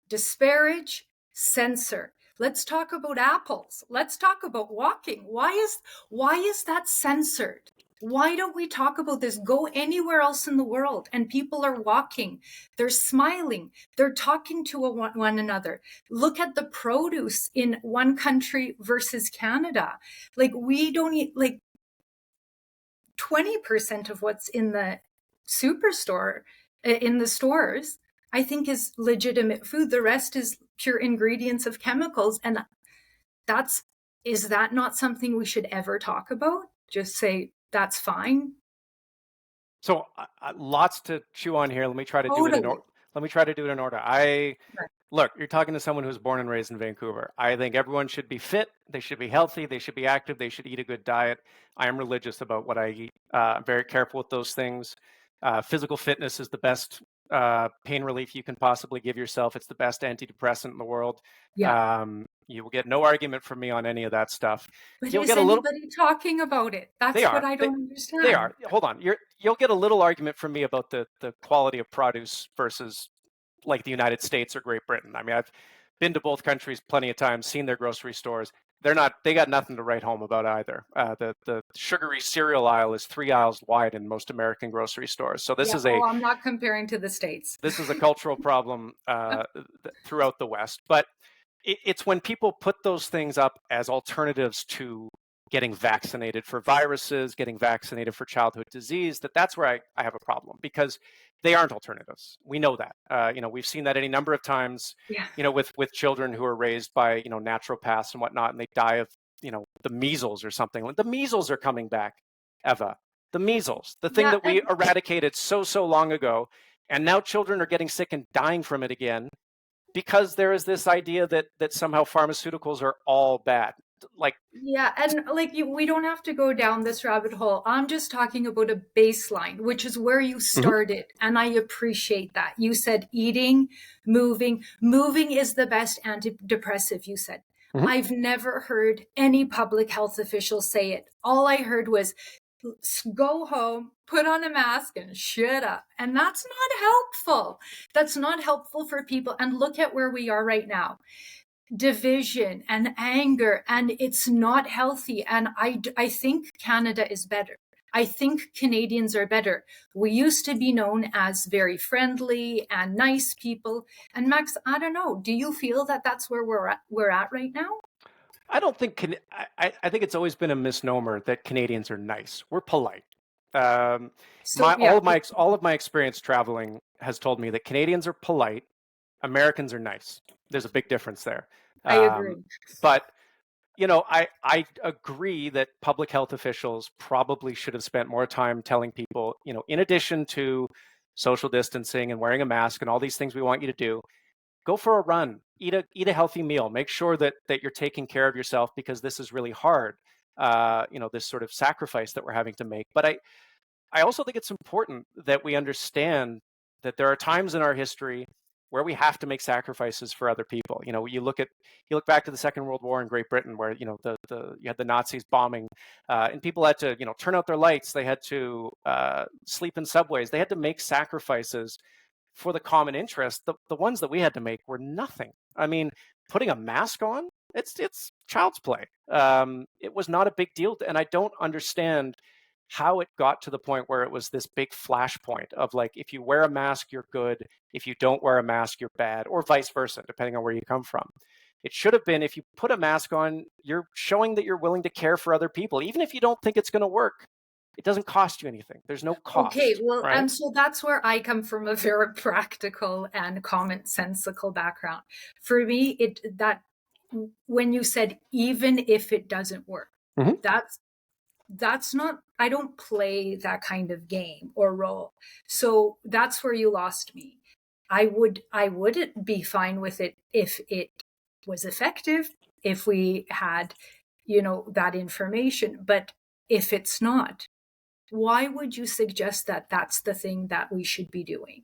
disparage, censor. Let's talk about apples. Let's talk about walking. Why is that censored? Why don't we talk about this? Go anywhere else in the world and people are walking. They're smiling. They're talking to one another. Look at the produce in one country versus Canada. We don't eat 20% of what's in the superstore, in the stores, I think is legitimate food. The rest is pure ingredients of chemicals. And is that not something we should ever talk about? Just say, that's fine.
So lots to chew on here. Let me try to do it in order. Look, you're talking to someone who's born and raised in Vancouver. I think everyone should be fit. They should be healthy. They should be active. They should eat a good diet. I am religious about what I eat. I'm very careful with those things. Physical fitness is the best pain relief you can possibly give yourself. It's the best antidepressant in the world.
Yeah.
You will get no argument from me on any of that stuff.
But is anybody talking about it? That's what I don't understand.
They are. Hold on. You'll get a little argument from me about the quality of produce versus like the United States or Great Britain. I mean, I've been to both countries plenty of times, seen their grocery stores. They got nothing to write home about either. The sugary cereal aisle is 3 aisles wide in most American grocery stores. So
I'm not comparing to the States.
This is a cultural problem throughout the West. But it's when people put those things up as alternatives to getting vaccinated for viruses, getting vaccinated for childhood disease, that's where I have a problem, because they aren't alternatives. We know that. We've seen that any number of times, with children who are raised by, naturopaths and whatnot, and they die of the measles or something. The measles are coming back, Eva. The measles, the thing
Yeah,
that we eradicated so long ago, and now children are getting sick and dying from it again because there is this idea that somehow pharmaceuticals are all bad. Like,
yeah, and like we don't have to go down this rabbit hole. I'm just talking about a baseline, which is where you started, and I appreciate that. You said eating, moving. Moving is the best antidepressive, you said. I've never heard any public health official say it. All I heard was go home, put on a mask, and shut up. And that's not helpful. That's not helpful for people. And look at where we are right now. Division and anger, and it's not healthy. And I think Canada is better. I think Canadians are better. We used to be known as very friendly and nice people. And Max, I don't know, do you feel that that's where we're at right now?
I don't think I think it's always been a misnomer that Canadians are nice. We're polite. All of my experience traveling has told me that Canadians are polite, Americans are nice. There's a big difference there.
I agree.
But I agree that public health officials probably should have spent more time telling people, in addition to social distancing and wearing a mask and all these things we want you to do, go for a run, eat a healthy meal, make sure that you're taking care of yourself because this is really hard. This sort of sacrifice that we're having to make. But I also think it's important that we understand that there are times in our history where we have to make sacrifices for other people. You look back to the Second World War in Great Britain, where you had the Nazis bombing, and people had to turn out their lights. They had to sleep in subways. They had to make sacrifices for the common interest. The ones that we had to make were nothing. I mean, putting a mask on, it's child's play. It was not a big deal, and I don't understand how it got to the point where it was this big flashpoint of like, if you wear a mask, you're good. If you don't wear a mask, you're bad, or vice versa, depending on where you come from. It should have been, if you put a mask on, you're showing that you're willing to care for other people, even if you don't think it's going to work. It doesn't cost you anything. There's no cost.
Okay, well,
right?
And so that's where I come from, a very practical and commonsensical background. For me, when you said even if it doesn't work, that's not, I don't play that kind of game or role. So that's where you lost me. I wouldn't be fine with it if it was effective, if we had, that information. But if it's not, why would you suggest that that's the thing that we should be doing?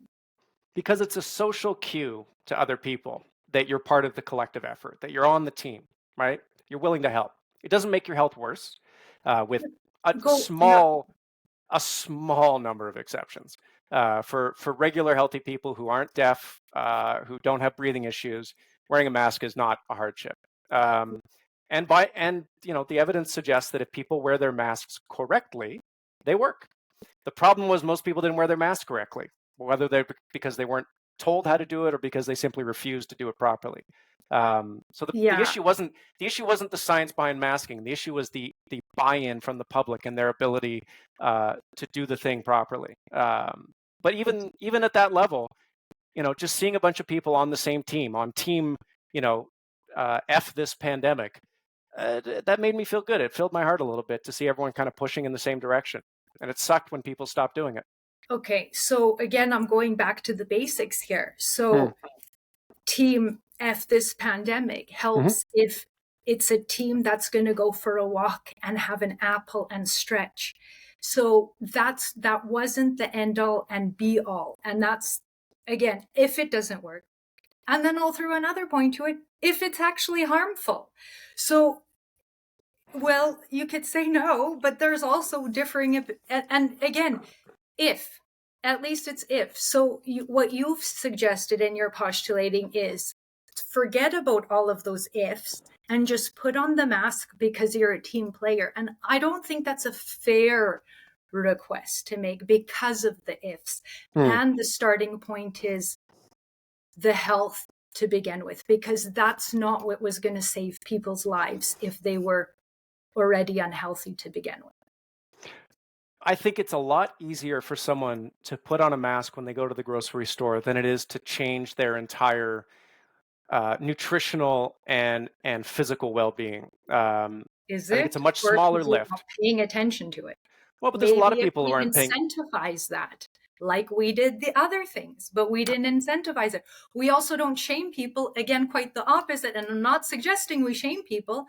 Because it's a social cue to other people that you're part of the collective effort, that you're on the team, right? You're willing to help. It doesn't make your health worse, with a small number of exceptions. For regular healthy people who aren't deaf, who don't have breathing issues, wearing a mask is not a hardship. And the evidence suggests that if people wear their masks correctly, they work. The problem was most people didn't wear their masks correctly, whether because they weren't told how to do it or because they simply refused to do it properly. The issue wasn't the science behind masking. The issue was the buy-in from the public and their ability to do the thing properly. But even at that level, just seeing a bunch of people on the same team, on team, F this pandemic, that made me feel good. It filled my heart a little bit to see everyone kind of pushing in the same direction. And it sucked when people stopped doing it.
Okay, so again, I'm going back to the basics here. So team F this pandemic helps if it's a team that's going to go for a walk and have an apple and stretch. So that wasn't the end all and be all. And that's, again, if it doesn't work. And then I'll throw another point to it, if it's actually harmful. So, well, you could say no, but there's also differing, and again, if, at least it's if. So what you've suggested and you're postulating is forget about all of those ifs and just put on the mask because you're a team player. And I don't think that's a fair request to make because of the ifs. And the starting point is the health to begin with, because that's not what was going to save people's lives if they were already unhealthy to begin with.
I think it's a lot easier for someone to put on a mask when they go to the grocery store than it is to change their entire nutritional and physical well-being.
Is
I think it's a
it?
much
Or
smaller
people not
lift.
paying attention to it?
Well, but there's a lot of
Maybe if
people who
we
aren't paying.
incentivize that, like we did the other things, but we didn't incentivize it. We also don't shame people. Again, quite the opposite. And I'm not suggesting we shame people,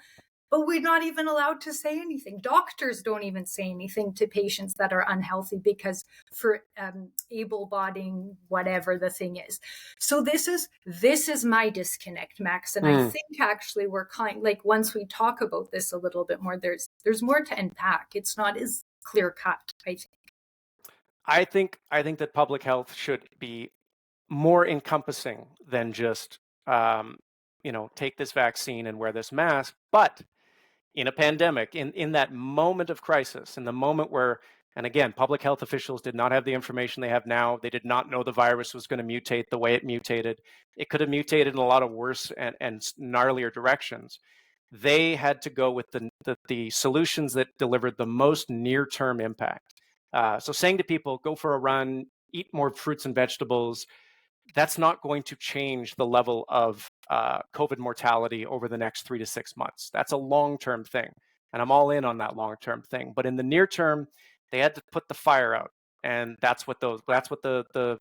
but we're not even allowed to say anything. Doctors don't even say anything to patients that are unhealthy because for able-bodying whatever the thing is. So this is my disconnect, Max, and I think actually we're like once we talk about this a little bit more, there's more to unpack. It's not as clear cut, I think.
I think that public health should be more encompassing than just take this vaccine and wear this mask, but in a pandemic, in that moment of crisis, in the moment where, and again, public health officials did not have the information they have now. They did not know the virus was going to mutate the way it mutated. It could have mutated in a lot of worse and gnarlier directions. They had to go with the solutions that delivered the most near-term impact. So saying to people, go for a run, eat more fruits and vegetables, that's not going to change the level of COVID mortality over the next 3 to 6 months. That's a long-term thing, and I'm all in on that long-term thing. But in the near term, they had to put the fire out, and that's what the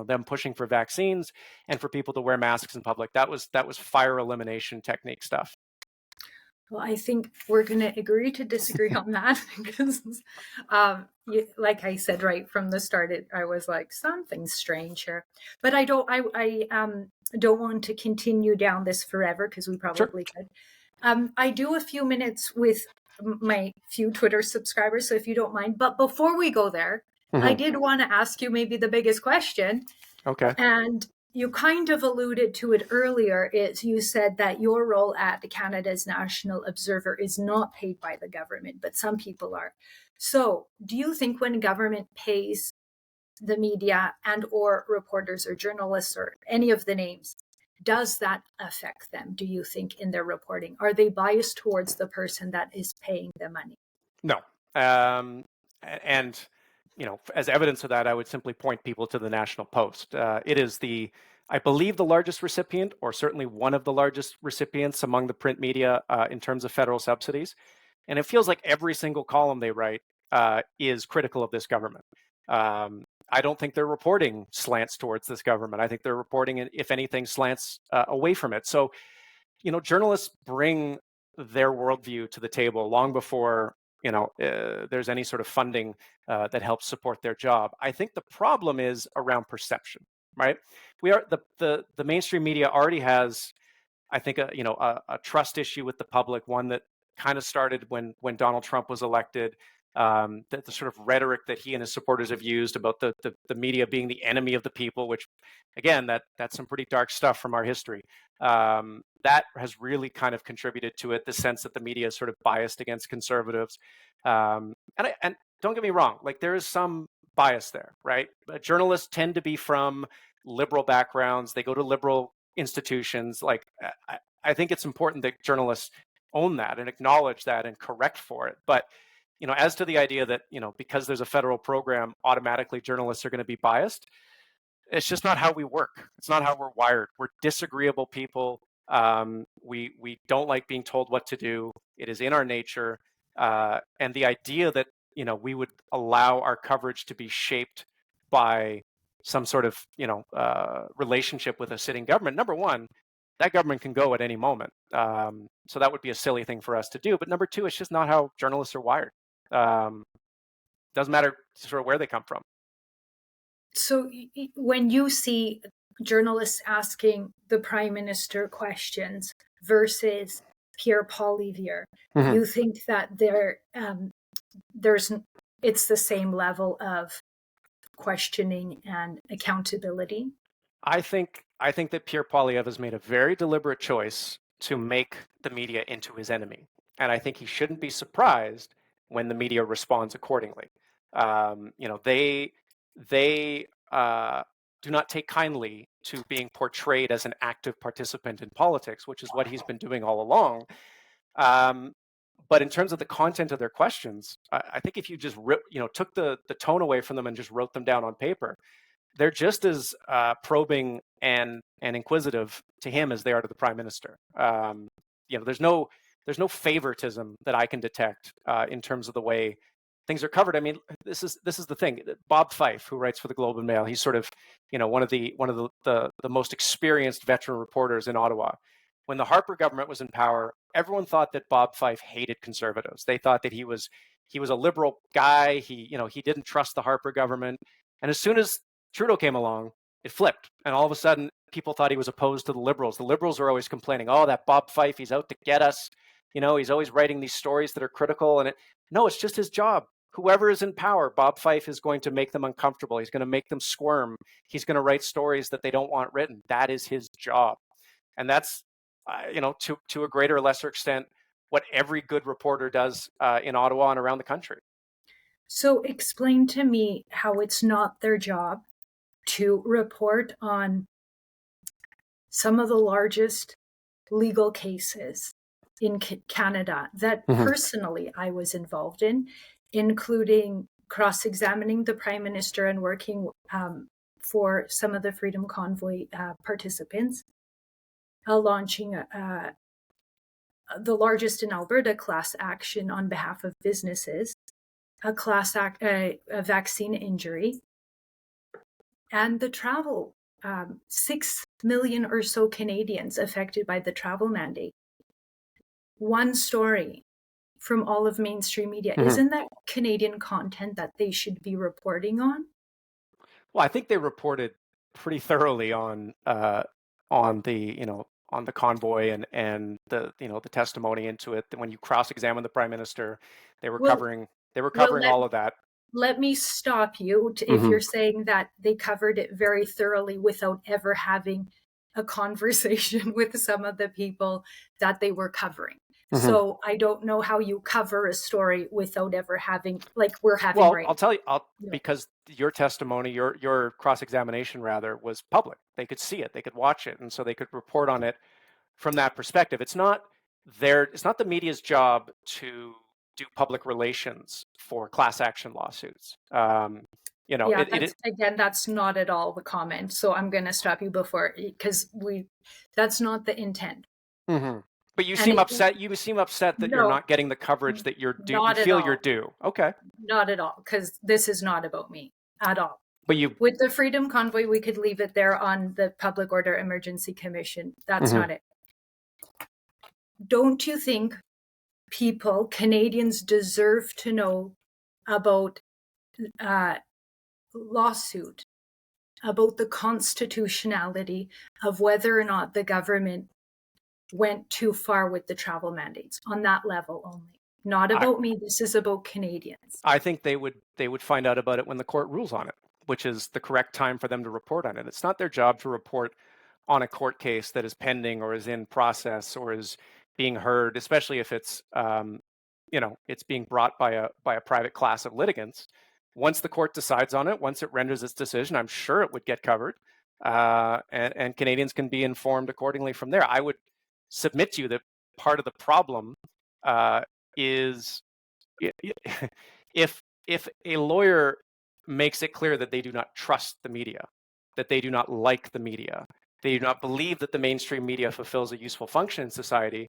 them pushing for vaccines and for people to wear masks in public. That was fire elimination technique stuff.
Well, I think we're going to agree to disagree on that because, like I said right from the start, I was like something's strange here. But I don't want to continue down this forever because we probably could. I do a few minutes with my few Twitter subscribers, so if you don't mind. But before we go there, I did want to ask you maybe the biggest question.
Okay.
And you kind of alluded to it earlier. You said that your role at Canada's National Observer is not paid by the government, but some people are. So do you think when government pays the media and or reporters or journalists or any of the names, does that affect them, do you think, in their reporting? Are they biased towards the person that is paying the money?
No. And as evidence of that, I would simply point people to the National Post. It is I believe, the largest recipient, or certainly one of the largest recipients among the print media in terms of federal subsidies. And it feels like every single column they write is critical of this government. I don't think their reporting slants towards this government. I think their reporting, if anything, slants away from it. So, journalists bring their worldview to the table long before there's any sort of funding that helps support their job. I think the problem is around perception, right? We are the mainstream media already has, I think, a trust issue with the public, one that kind of started when Donald Trump was elected. The sort of rhetoric that he and his supporters have used about the media being the enemy of the people, which, again, that's some pretty dark stuff from our history. That has really kind of contributed to it, the sense that the media is sort of biased against conservatives. And don't get me wrong, like there is some bias there, right? Journalists tend to be from liberal backgrounds. They go to liberal institutions. Like I think it's important that journalists own that and acknowledge that and correct for it. But as to the idea that because there's a federal program, automatically journalists are going to be biased, it's just not how we work. It's not how we're wired. We're disagreeable people. We don't like being told what to do. It is in our nature. And the idea that we would allow our coverage to be shaped by some sort of relationship with a sitting government. Number one, that government can go at any moment. So that would be a silly thing for us to do. But number two, it's just not how journalists are wired. Doesn't matter sort of where they come from.
So when you see journalists asking the Prime Minister questions versus Pierre Poilievre, you think that it's the same level of questioning and accountability?
I think that Pierre Poilievre has made a very deliberate choice to make the media into his enemy, and I think he shouldn't be surprised when the media responds accordingly. They do not take kindly to being portrayed as an active participant in politics, which is what he's been doing all along. But in terms of the content of their questions, I think if you just took the tone away from them and just wrote them down on paper, they're just as probing and inquisitive to him as they are to the Prime Minister. There's no there's no favoritism that I can detect in terms of the way things are covered. I mean, this is the thing. Bob Fife, who writes for the Globe and Mail, he's sort of, one of the most experienced veteran reporters in Ottawa. When the Harper government was in power, everyone thought that Bob Fife hated conservatives. They thought that he was a liberal guy. He didn't trust the Harper government. And as soon as Trudeau came along, it flipped. And all of a sudden, people thought he was opposed to the Liberals. The Liberals are always complaining, oh, that Bob Fife, he's out to get us. He's always writing these stories that are critical. And no, it's just his job. Whoever is in power, Bob Fife is going to make them uncomfortable. He's going to make them squirm. He's going to write stories that they don't want written. That is his job. And that's, to a greater or lesser extent, what every good reporter does in Ottawa and around the country.
So explain to me how it's not their job to report on some of the largest legal cases in Canada that personally I was involved in, including cross-examining the Prime Minister and working for some of the Freedom Convoy participants, launching the largest in Alberta class action on behalf of businesses, a vaccine injury, and the travel, 6 million or so Canadians affected by the travel mandate. One story from all of mainstream media. Isn't that Canadian content that they should be reporting on?
Well, I think they reported pretty thoroughly on the convoy and the testimony into it. When you cross-examine the Prime Minister, they were covering all of that.
Let me stop you if you're saying that they covered it very thoroughly without ever having a conversation with some of the people that they were covering. So I don't know how you cover a story without ever having, like we're having.
Well,
right
I'll tell you, because your testimony, your cross-examination rather, was public. They could see it, they could watch it, and so they could report on it from that perspective. It's not the media's job to do public relations for class action lawsuits.
That's not at all the comment. So I'm going to stop you because that's not the intent.
But you seem upset. You seem upset that you're not getting the coverage that you're due. You feel you're due. Okay.
Not at all, because this is not about me at all.
But
with the Freedom Convoy, we could leave it there on the Public Order Emergency Commission. That's not it. Don't you think Canadians deserve to know about lawsuit, about the constitutionality of whether or not the government went too far with the travel mandates on that level only? Not about me. This is about Canadians.
I think they would find out about it when the court rules on it, which is the correct time for them to report on it. It's not their job to report on a court case that is pending or is in process or is being heard, especially if it's it's being brought by a private class of litigants. Once the court decides on it, once it renders its decision, I'm sure it would get covered, and Canadians can be informed accordingly from there. I would submit to you that part of the problem is if a lawyer makes it clear that they do not trust the media, that they do not like the media, they do not believe that the mainstream media fulfills a useful function in society.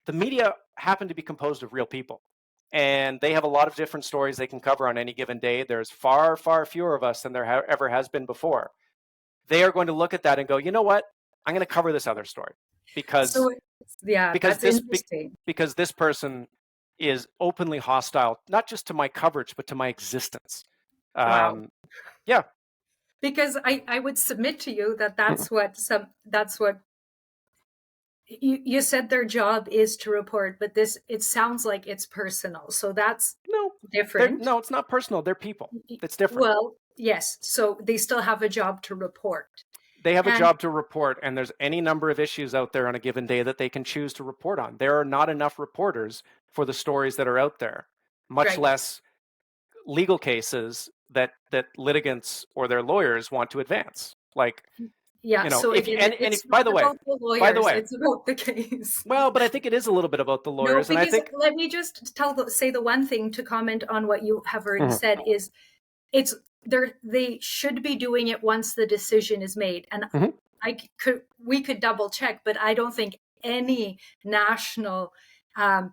The media happen to be composed of real people, and they have a lot of different stories they can cover on any given day. There's far, far fewer of us than there ever has been before. They are going to look at that and go, you know what? I'm going to cover this other story because this person is openly hostile, not just to my coverage, but to my existence.
Wow. Yeah. Because I would submit to you that that's what you said their job is to report, but it sounds like it's personal. So that's different.
No, it's not personal. They're people. It's different.
Well, yes. So they still have a job to report.
They have a job to report, and there's any number of issues out there on a given day that they can choose to report on. There are not enough reporters for the stories that are out there, much less legal cases that litigants or their lawyers want to advance. Like,
so by the way, it's about the case.
Well, but I think it is a little bit about the lawyers.
No, because let me just say the one thing to comment on what you have already said is they should be doing it once the decision is made. And we could double check, but I don't think any national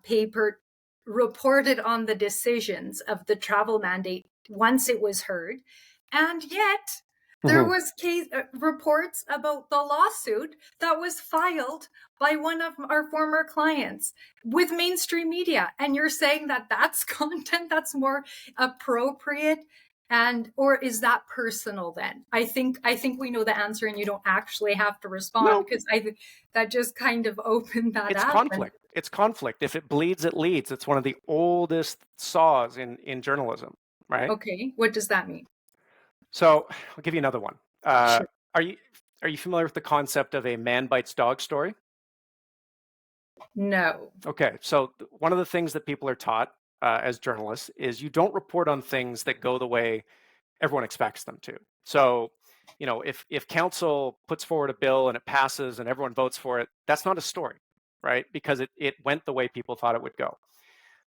paper reported on the decisions of the travel mandate once it was heard. And yet there was reports about the lawsuit that was filed by one of our former clients with mainstream media. And you're saying that that's content that's more appropriate, and or is that personal then? I think we know the answer, and you don't actually have to respond, because I think that just kind of opened that
it's
up.
conflict. It's conflict. If it bleeds, it leads. It's one of the oldest saws in journalism, right?
Okay, what does that mean?
So I'll give you another one.
Sure.
Are you familiar with the concept of a man bites dog story?
No.
Okay, so one of the things that people are taught as journalists is you don't report on things that go the way everyone expects them to. So, you know, if council puts forward a bill and it passes and everyone votes for it, that's not a story, right? Because it went the way people thought it would go.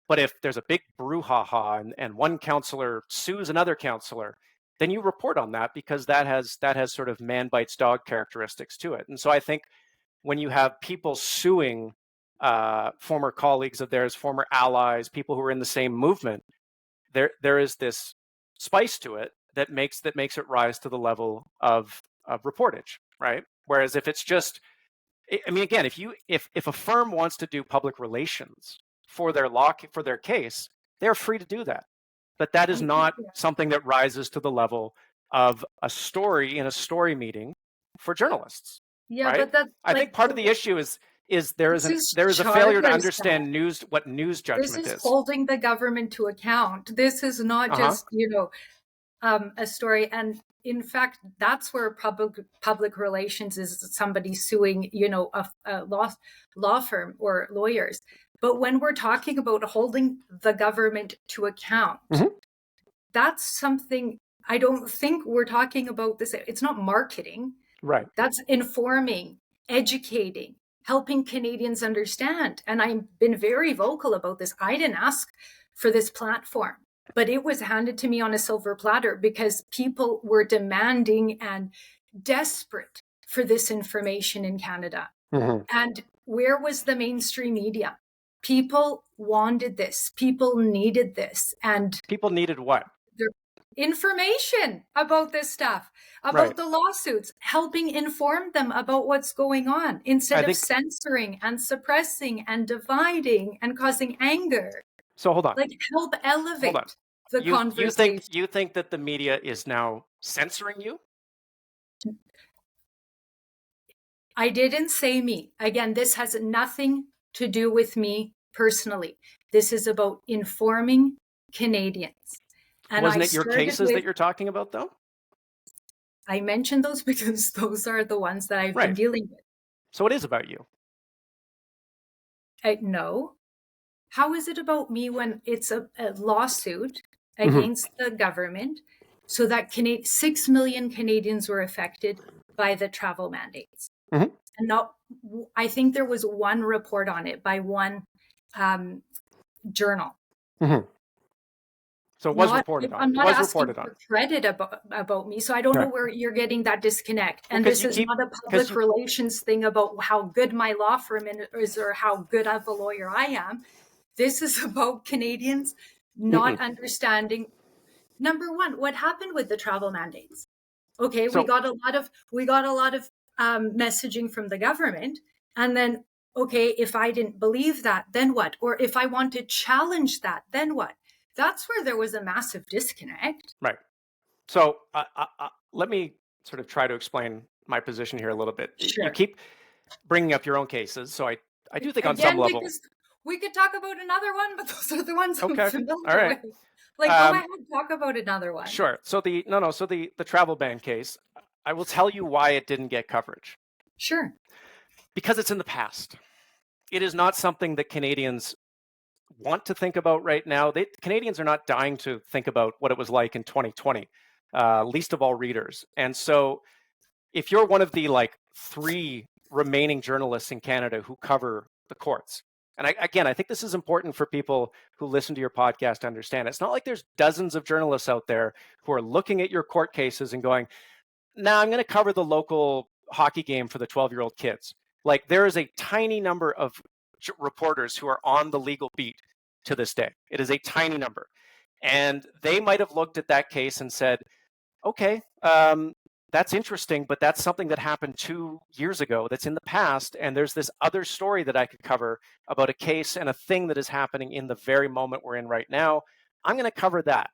But if there's a big brouhaha and one councillor sues another councillor, then you report on that, because that has sort of man bites dog characteristics to it. And so I think when you have people suing former colleagues of theirs, former allies, people who are in the same movement, there is this spice to it that makes it rise to the level of reportage, right? Whereas if it's just, I mean, again, if a firm wants to do public relations for their case, they're free to do that. But that is not something that rises to the level of a story in a story meeting for journalists.
Yeah,
right?
but that,
I think part of the issue is there is a failure to understand what news judgment is.
This is holding the government to account. This is not just a story. And in fact, that's where public relations is somebody suing a law firm or lawyers. But when we're talking about holding the government to account, that's something, I don't think we're talking about this. It's not marketing.
Right.
That's informing, educating, helping Canadians understand. And I've been very vocal about this. I didn't ask for this platform, but it was handed to me on a silver platter because people were demanding and desperate for this information in Canada. And where was the mainstream media? People wanted this. People needed this. And
people needed what?
Information about this stuff, about the lawsuits, helping inform them about what's going on instead of censoring and suppressing and dividing and causing anger.
So hold on.
Like, help elevate the conversation.
You think that the media is now censoring you?
I didn't say me. Again, this has nothing to do with me personally. This is about informing Canadians. And
wasn't it your cases that you're talking about, though?
I mentioned those because those are the ones that I've been dealing with.
So it is about you.
No. How is it about me when it's a lawsuit against the government so that 6 million Canadians were affected by the travel mandates? And not, I think there was one report on it by one journal.
So it was reported on.
I'm not asking for credit about me, so I don't know where you're getting that disconnect. And this is not a public relations thing about how good my law firm is or how good of a lawyer I am. This is about Canadians not understanding, number one, what happened with the travel mandates. Okay, so, we got a lot of messaging from the government, and then okay, if I didn't believe that, then what? Or if I want to challenge that, then what? That's where there was a massive disconnect.
Right. So let me sort of try to explain my position here a little bit.
Sure.
You keep bringing up your own cases, so I do think on some level.
We could talk about another one, but those are the ones I'm familiar with. Like, go ahead, talk about another one.
Sure. So the travel ban case, I will tell you why it didn't get coverage.
Sure.
Because it's in the past. It is not something that Canadians want to think about right now. Canadians are not dying to think about what it was like in 2020, least of all readers. And so if you're one of the 3 remaining journalists in Canada who cover the courts, and I think this is important for people who listen to your podcast to understand. It's not like there's dozens of journalists out there who are looking at your court cases and going, nah, I'm going to cover the local hockey game for the 12-year-old kids. Like, there is a tiny number of reporters who are on the legal beat to this day. It is a tiny number. And they might have looked at that case and said, okay, that's interesting, but that's something that happened 2 years ago that's in the past. And there's this other story that I could cover about a case and a thing that is happening in the very moment we're in right now. I'm going to cover that.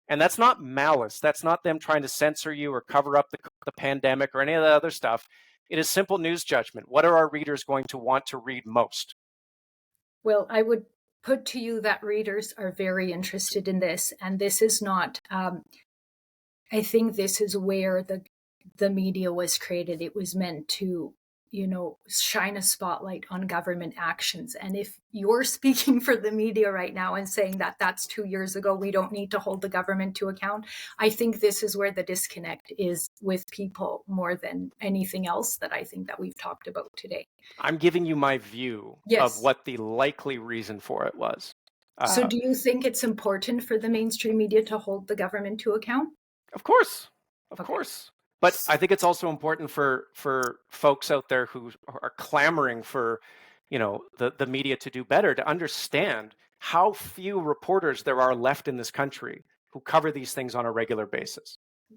And that's not malice. That's not them trying to censor you or cover up the pandemic or any of the other stuff. It is simple news judgment. What are our readers going to want to read most?
Well, I would put to you that readers are very interested in this. And this is not, I think this is where the media was created. It was meant to, shine a spotlight on government actions. And if you're speaking for the media right now and saying that that's 2 years ago, we don't need to hold the government to account, I think this is where the disconnect is with people more than anything else that I think that we've talked about today.
I'm giving you my view of what the likely reason for it was.
So do you think it's important for the mainstream media to hold the government to account?
Of course. Of course. But I think it's also important for folks out there who are clamoring for, the media to do better, to understand how few reporters there are left in this country who cover these things on a regular basis.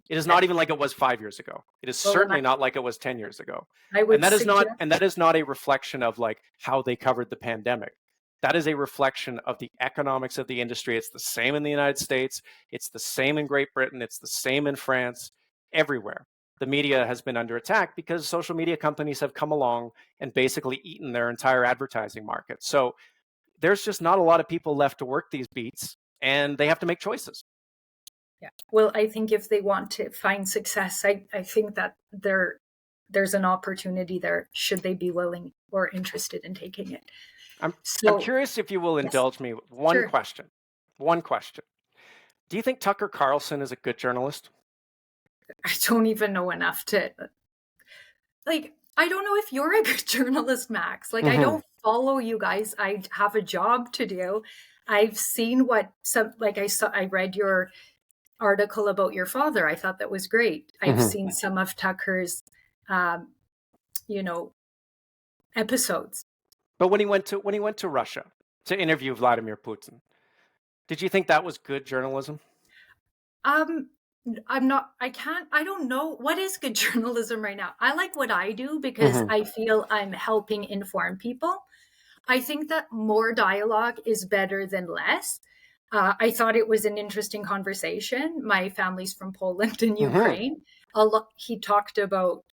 It is not even like it was 5 years ago. It is certainly not like it was 10 years ago. And that is not a reflection of like how they covered the pandemic. That is a reflection of the economics of the industry. It's the same in the United States. It's the same in Great Britain. It's the same in France. Everywhere, the media has been under attack because social media companies have come along and basically eaten their entire advertising market. So there's just not a lot of people left to work these beats, and they have to make choices.
Yeah. Well, I think if they want to find success, I think that there's an opportunity there, should they be willing or interested in taking it.
I'm curious if you will indulge me with one question. One question. Do you think Tucker Carlson is a good journalist?
I don't even know enough to, I don't know if you're a good journalist, Max. I don't follow you guys. I have a job to do. I've seen I read your article about your father. I thought that was great. I've seen some of Tucker's, episodes.
But when he went to Russia to interview Vladimir Putin, did you think that was good journalism?
I don't know what is good journalism right now. I like what I do because I feel I'm helping inform people. I think that more dialogue is better than less. I thought it was an interesting conversation. My family's from Poland and Ukraine. He talked about,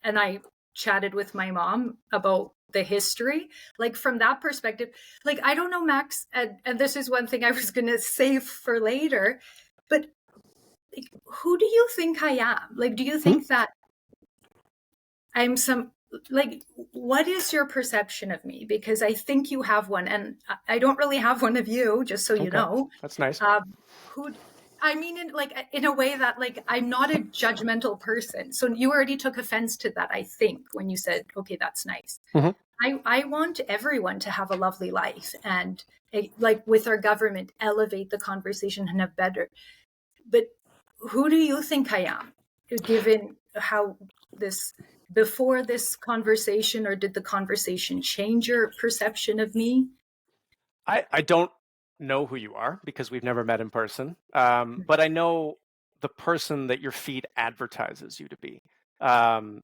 and I chatted with my mom about the history. From that perspective, I don't know, Max, and this is one thing I was going to save for later, but who do you think I am? Do you think that I'm what is your perception of me? Because I think you have one, and I don't really have one of you, just so you know.
That's nice.
In a way that I'm not a judgmental person. So you already took offense to that, I think, when you said, okay, that's nice. I want everyone to have a lovely life and with our government, elevate the conversation and have better. But who do you think I am, given how before this conversation, or did the conversation change your perception of me?
I don't know who you are because we've never met in person. But I know the person that your feed advertises you to be. And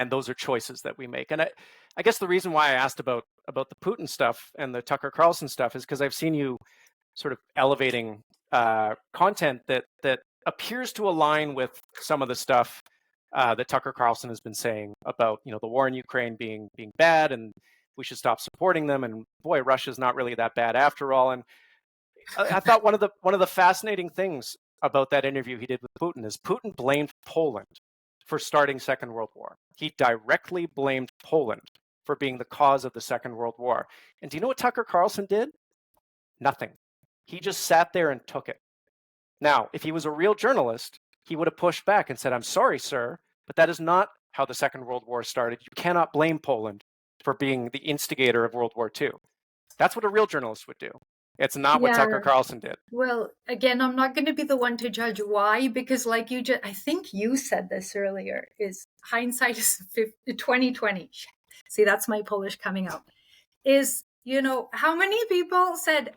those are choices that we make. And I guess the reason why I asked about the Putin stuff and the Tucker Carlson stuff is because I've seen you sort of elevating content that appears to align with some of the stuff that Tucker Carlson has been saying about, the war in Ukraine being bad, and we should stop supporting them. And boy, Russia's not really that bad after all. And I thought one of the fascinating things about that interview he did with Putin is Putin blamed Poland for starting Second World War. He directly blamed Poland for being the cause of the Second World War. And do you know what Tucker Carlson did? Nothing. He just sat there and took it. Now, if he was a real journalist, he would have pushed back and said, I'm sorry, sir, but that is not how the Second World War started. You cannot blame Poland for being the instigator of World War II. That's what a real journalist would do. It's not what Tucker Carlson did.
Well, again, I'm not going to be the one to judge why, because I think you said this earlier, is hindsight is 2020. See, that's my Polish coming out. is, how many people said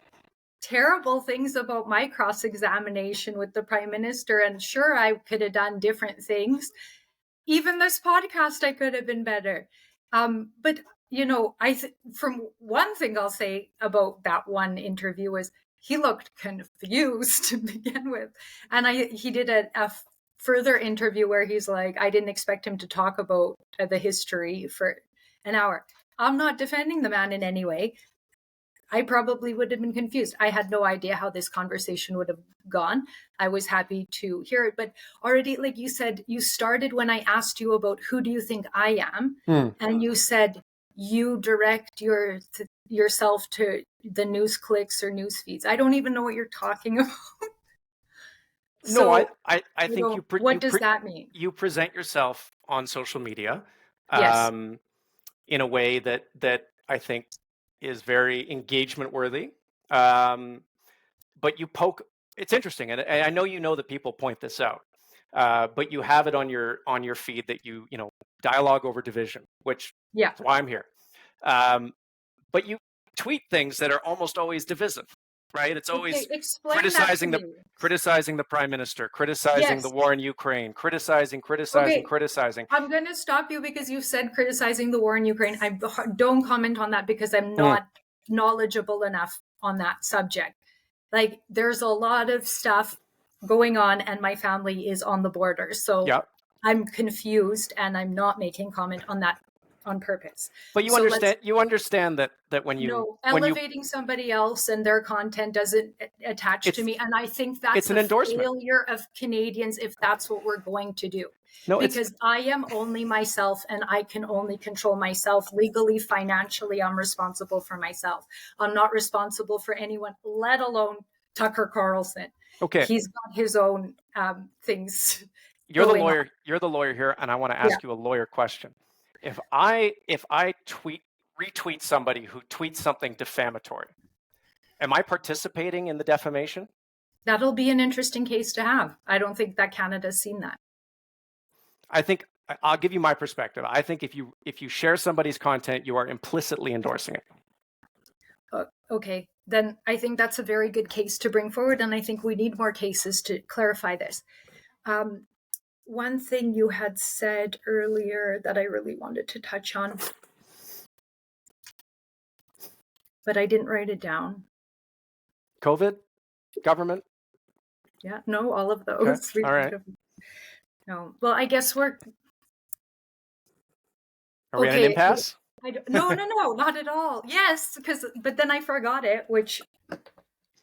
terrible things about my cross-examination with the Prime Minister, and sure, I could have done different things. Even this podcast, I could have been better. But from one thing I'll say about that one interview is he looked confused to begin with, and he did a further interview where he's like, I didn't expect him to talk about the history for an hour. I'm not defending the man in any way. I probably would have been confused. I had no idea how this conversation would have gone. I was happy to hear it. But already, like you said, you started when I asked you about who do you think I am? And you said you direct yourself to the news clicks or news feeds. I don't even know what you're talking about.
No, I think
what does that mean?
You present yourself on social media
Yes.
In a way that I think is very engagement worthy. But you poke, it's interesting. And I know that people point this out, but you have it on your feed that you dialogue over division, which is why I'm here. But you tweet things that are almost always divisive, right? It's always criticizing the Prime Minister, criticizing the war in Ukraine, criticizing.
I'm going to stop you because you said criticizing the war in Ukraine. I don't comment on that because I'm not knowledgeable enough on that subject. Like, there's a lot of stuff going on and my family is on the border. So I'm confused and I'm not making comment on that on purpose.
But you understand that when you
elevating somebody else and their content doesn't attach to me, and I think that's an endorsement. Failure of Canadians if that's what we're going to do. No, because I am only myself and I can only control myself legally, financially. I'm responsible for myself. I'm not responsible for anyone, let alone Tucker Carlson.
Okay,
he's got his own things.
You're the lawyer. You're the lawyer here, and I want to ask you a lawyer question. If I retweet somebody who tweets something defamatory, am I participating in the defamation?
That'll be an interesting case to have. I don't think that Canada's seen that.
I think I'll give you my perspective. I think if you share somebody's content, you are implicitly endorsing it.
Okay, then I think that's a very good case to bring forward, and I think we need more cases to clarify this. One thing you had said earlier that I really wanted to touch on, but I didn't write it down.
COVID? Government?
Yeah, no, all of those.
Okay. All right.
No, well, I guess we're...
Are we at an impasse?
No, not at all. Yes, but then I forgot it, which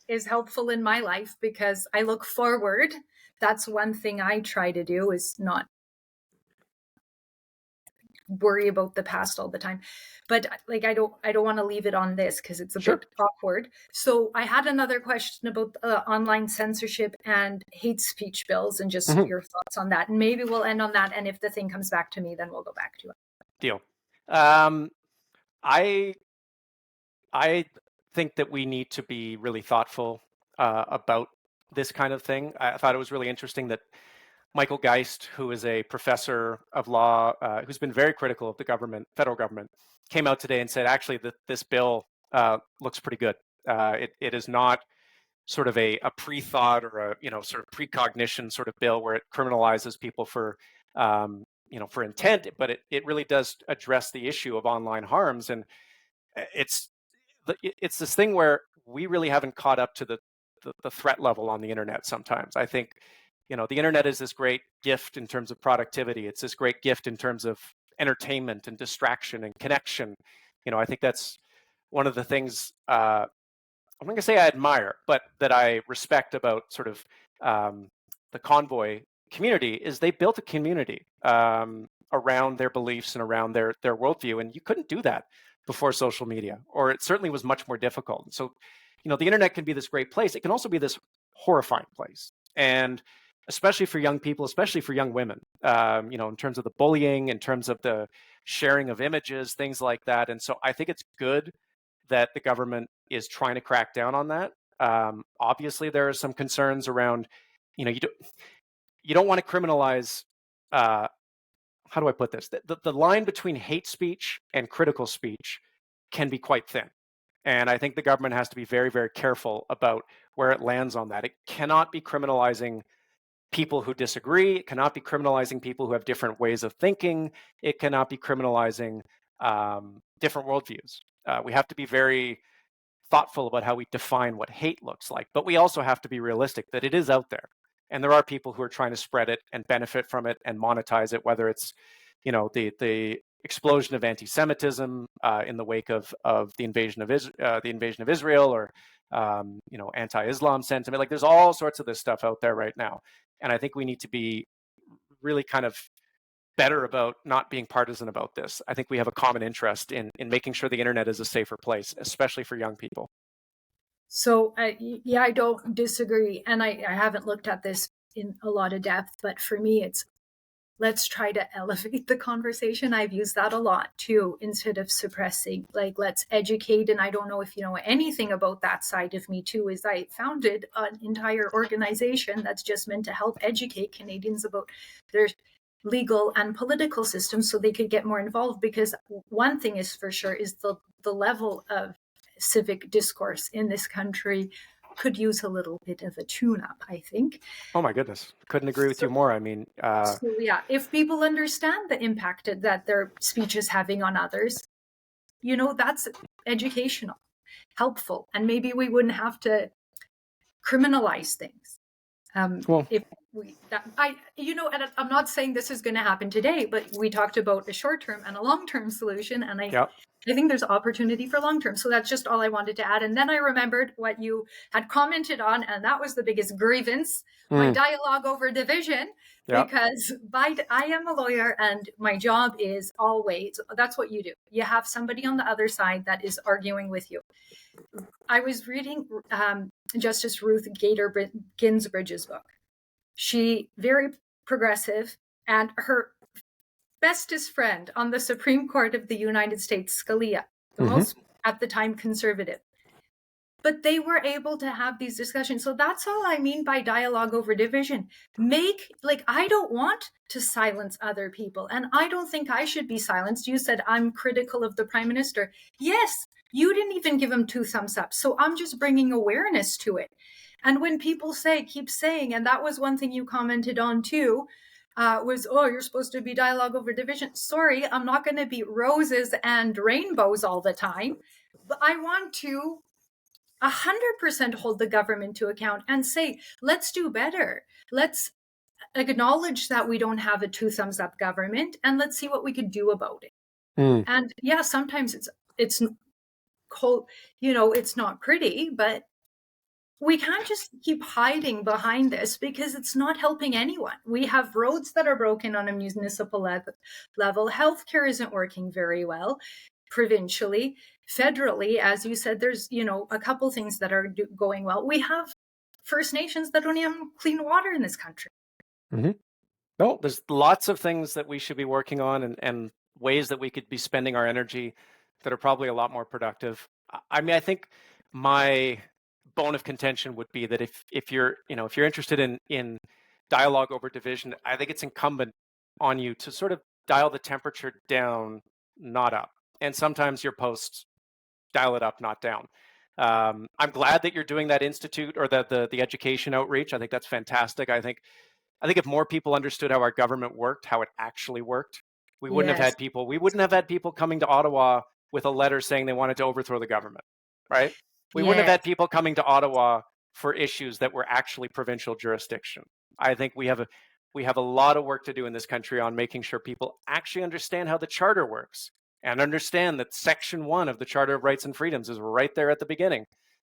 is helpful in my life because I look forward. That's one thing I try to do, is not worry about the past all the time. But like, I don't want to leave it on this because it's a bit awkward. So I had another question about online censorship and hate speech bills and just your thoughts on that. And maybe we'll end on that. And if the thing comes back to me, then we'll go back to it.
Deal. I think that we need to be really thoughtful about this kind of thing. I thought it was really interesting that Michael Geist, who is a professor of law, who's been very critical of the government, federal government, came out today and said, actually, this bill looks pretty good. It is not sort of a pre-thought or a sort of precognition sort of bill where it criminalizes people for for intent, but it really does address the issue of online harms. And it's this thing where we really haven't caught up to the threat level on the internet sometimes. I think, the internet is this great gift in terms of productivity. It's this great gift in terms of entertainment and distraction and connection. I think that's one of the things I'm not going to say I admire, but that I respect about sort of the Convoy community is they built a community around their beliefs and around their worldview. And you couldn't do that before social media, or it certainly was much more difficult. So, the internet can be this great place. It can also be this horrifying place. And especially for young people, especially for young women, in terms of the bullying, in terms of the sharing of images, things like that. And so I think it's good that the government is trying to crack down on that. Obviously, there are some concerns around, you don't want to criminalize, how do I put this? The line between hate speech and critical speech can be quite thin. And I think the government has to be very, very careful about where it lands on that. It cannot be criminalizing people who disagree. It cannot be criminalizing people who have different ways of thinking. It cannot be criminalizing different worldviews. We have to be very thoughtful about how we define what hate looks like, but we also have to be realistic that it is out there. And there are people who are trying to spread it and benefit from it and monetize it, whether it's, the explosion of anti-Semitism in the wake of the invasion of Israel, or anti-Islam sentiment. Like, there's all sorts of this stuff out there right now, and I think we need to be really kind of better about not being partisan about this. I think we have a common interest in making sure the internet is a safer place, especially for young people.
So, yeah, I don't disagree. And I haven't looked at this in a lot of depth, but for me, it's let's try to elevate the conversation. I've used that a lot too, instead of suppressing. Like, let's educate. And I don't know if you know anything about that side of me too, is I founded an entire organization that's just meant to help educate Canadians about their legal and political systems so they could get more involved. Because one thing is for sure is the level of civic discourse in this country could use a little bit of a tune-up, I think.
Oh my goodness, couldn't agree with you more. I mean,
so yeah, if people understand the impact that their speech is having on others, that's educational, helpful, and maybe we wouldn't have to criminalize things. If we, and I'm not saying this is going to happen today, but we talked about a short-term and a long-term solution, and I think there's opportunity for long-term. So that's just all I wanted to add. And then I remembered what you had commented on, and that was the biggest grievance, my dialogue over division, because I am a lawyer, and my job is always, that's what you do. You have somebody on the other side that is arguing with you. I was reading Justice Ruth Gator Ginsburg's book. She very progressive, and her bestest friend on the Supreme Court of the United States, Scalia, the most at the time conservative. But they were able to have these discussions. So that's all I mean by dialogue over division. I don't want to silence other people, and I don't think I should be silenced. You said I'm critical of the Prime Minister. Yes, you didn't even give him 2 thumbs up. So I'm just bringing awareness to it. And when people keep saying, and that was one thing you commented on too, was, you're supposed to be dialogue over division. Sorry, I'm not going to be roses and rainbows all the time. But I want to 100% hold the government to account and say, let's do better. Let's acknowledge that we don't have a 2 thumbs up government, and let's see what we could do about it. And yeah, sometimes it's cold, it's not pretty, but we can't just keep hiding behind this, because it's not helping anyone. We have roads that are broken on a municipal level. Healthcare isn't working very well provincially. Federally, as you said, there's, a couple things that are going well. We have First Nations that don't even have clean water in this country.
No, there's lots of things that we should be working on, and ways that we could be spending our energy that are probably a lot more productive. I mean, I think my bone of contention would be that if you're interested in dialogue over division, I think it's incumbent on you to sort of dial the temperature down, not up. And sometimes your posts dial it up, not down. I'm glad that you're doing that institute, or the education outreach. I think that's fantastic. I think if more people understood how our government worked, how it actually worked, we wouldn't have had people coming to Ottawa with a letter saying they wanted to overthrow the government, right? We wouldn't have had people coming to Ottawa for issues that were actually provincial jurisdiction. I think we have a lot of work to do in this country on making sure people actually understand how the Charter works, and understand that Section 1 of the Charter of Rights and Freedoms is right there at the beginning.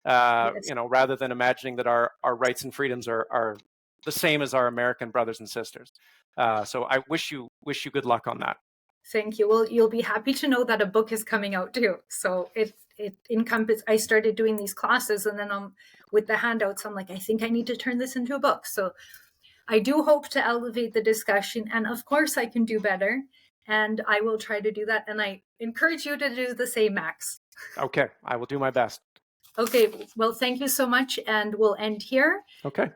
Rather than imagining that our rights and freedoms are the same as our American brothers and sisters. So I wish you good luck on that.
Thank you. Well, you'll be happy to know that a book is coming out too. So it encompasses, I started doing these classes, and then with the handouts, I'm like, I think I need to turn this into a book. So I do hope to elevate the discussion, and of course I can do better, and I will try to do that. And I encourage you to do the same, Max.
Okay, I will do my best.
Okay, well, thank you so much, and we'll end here.
Okay.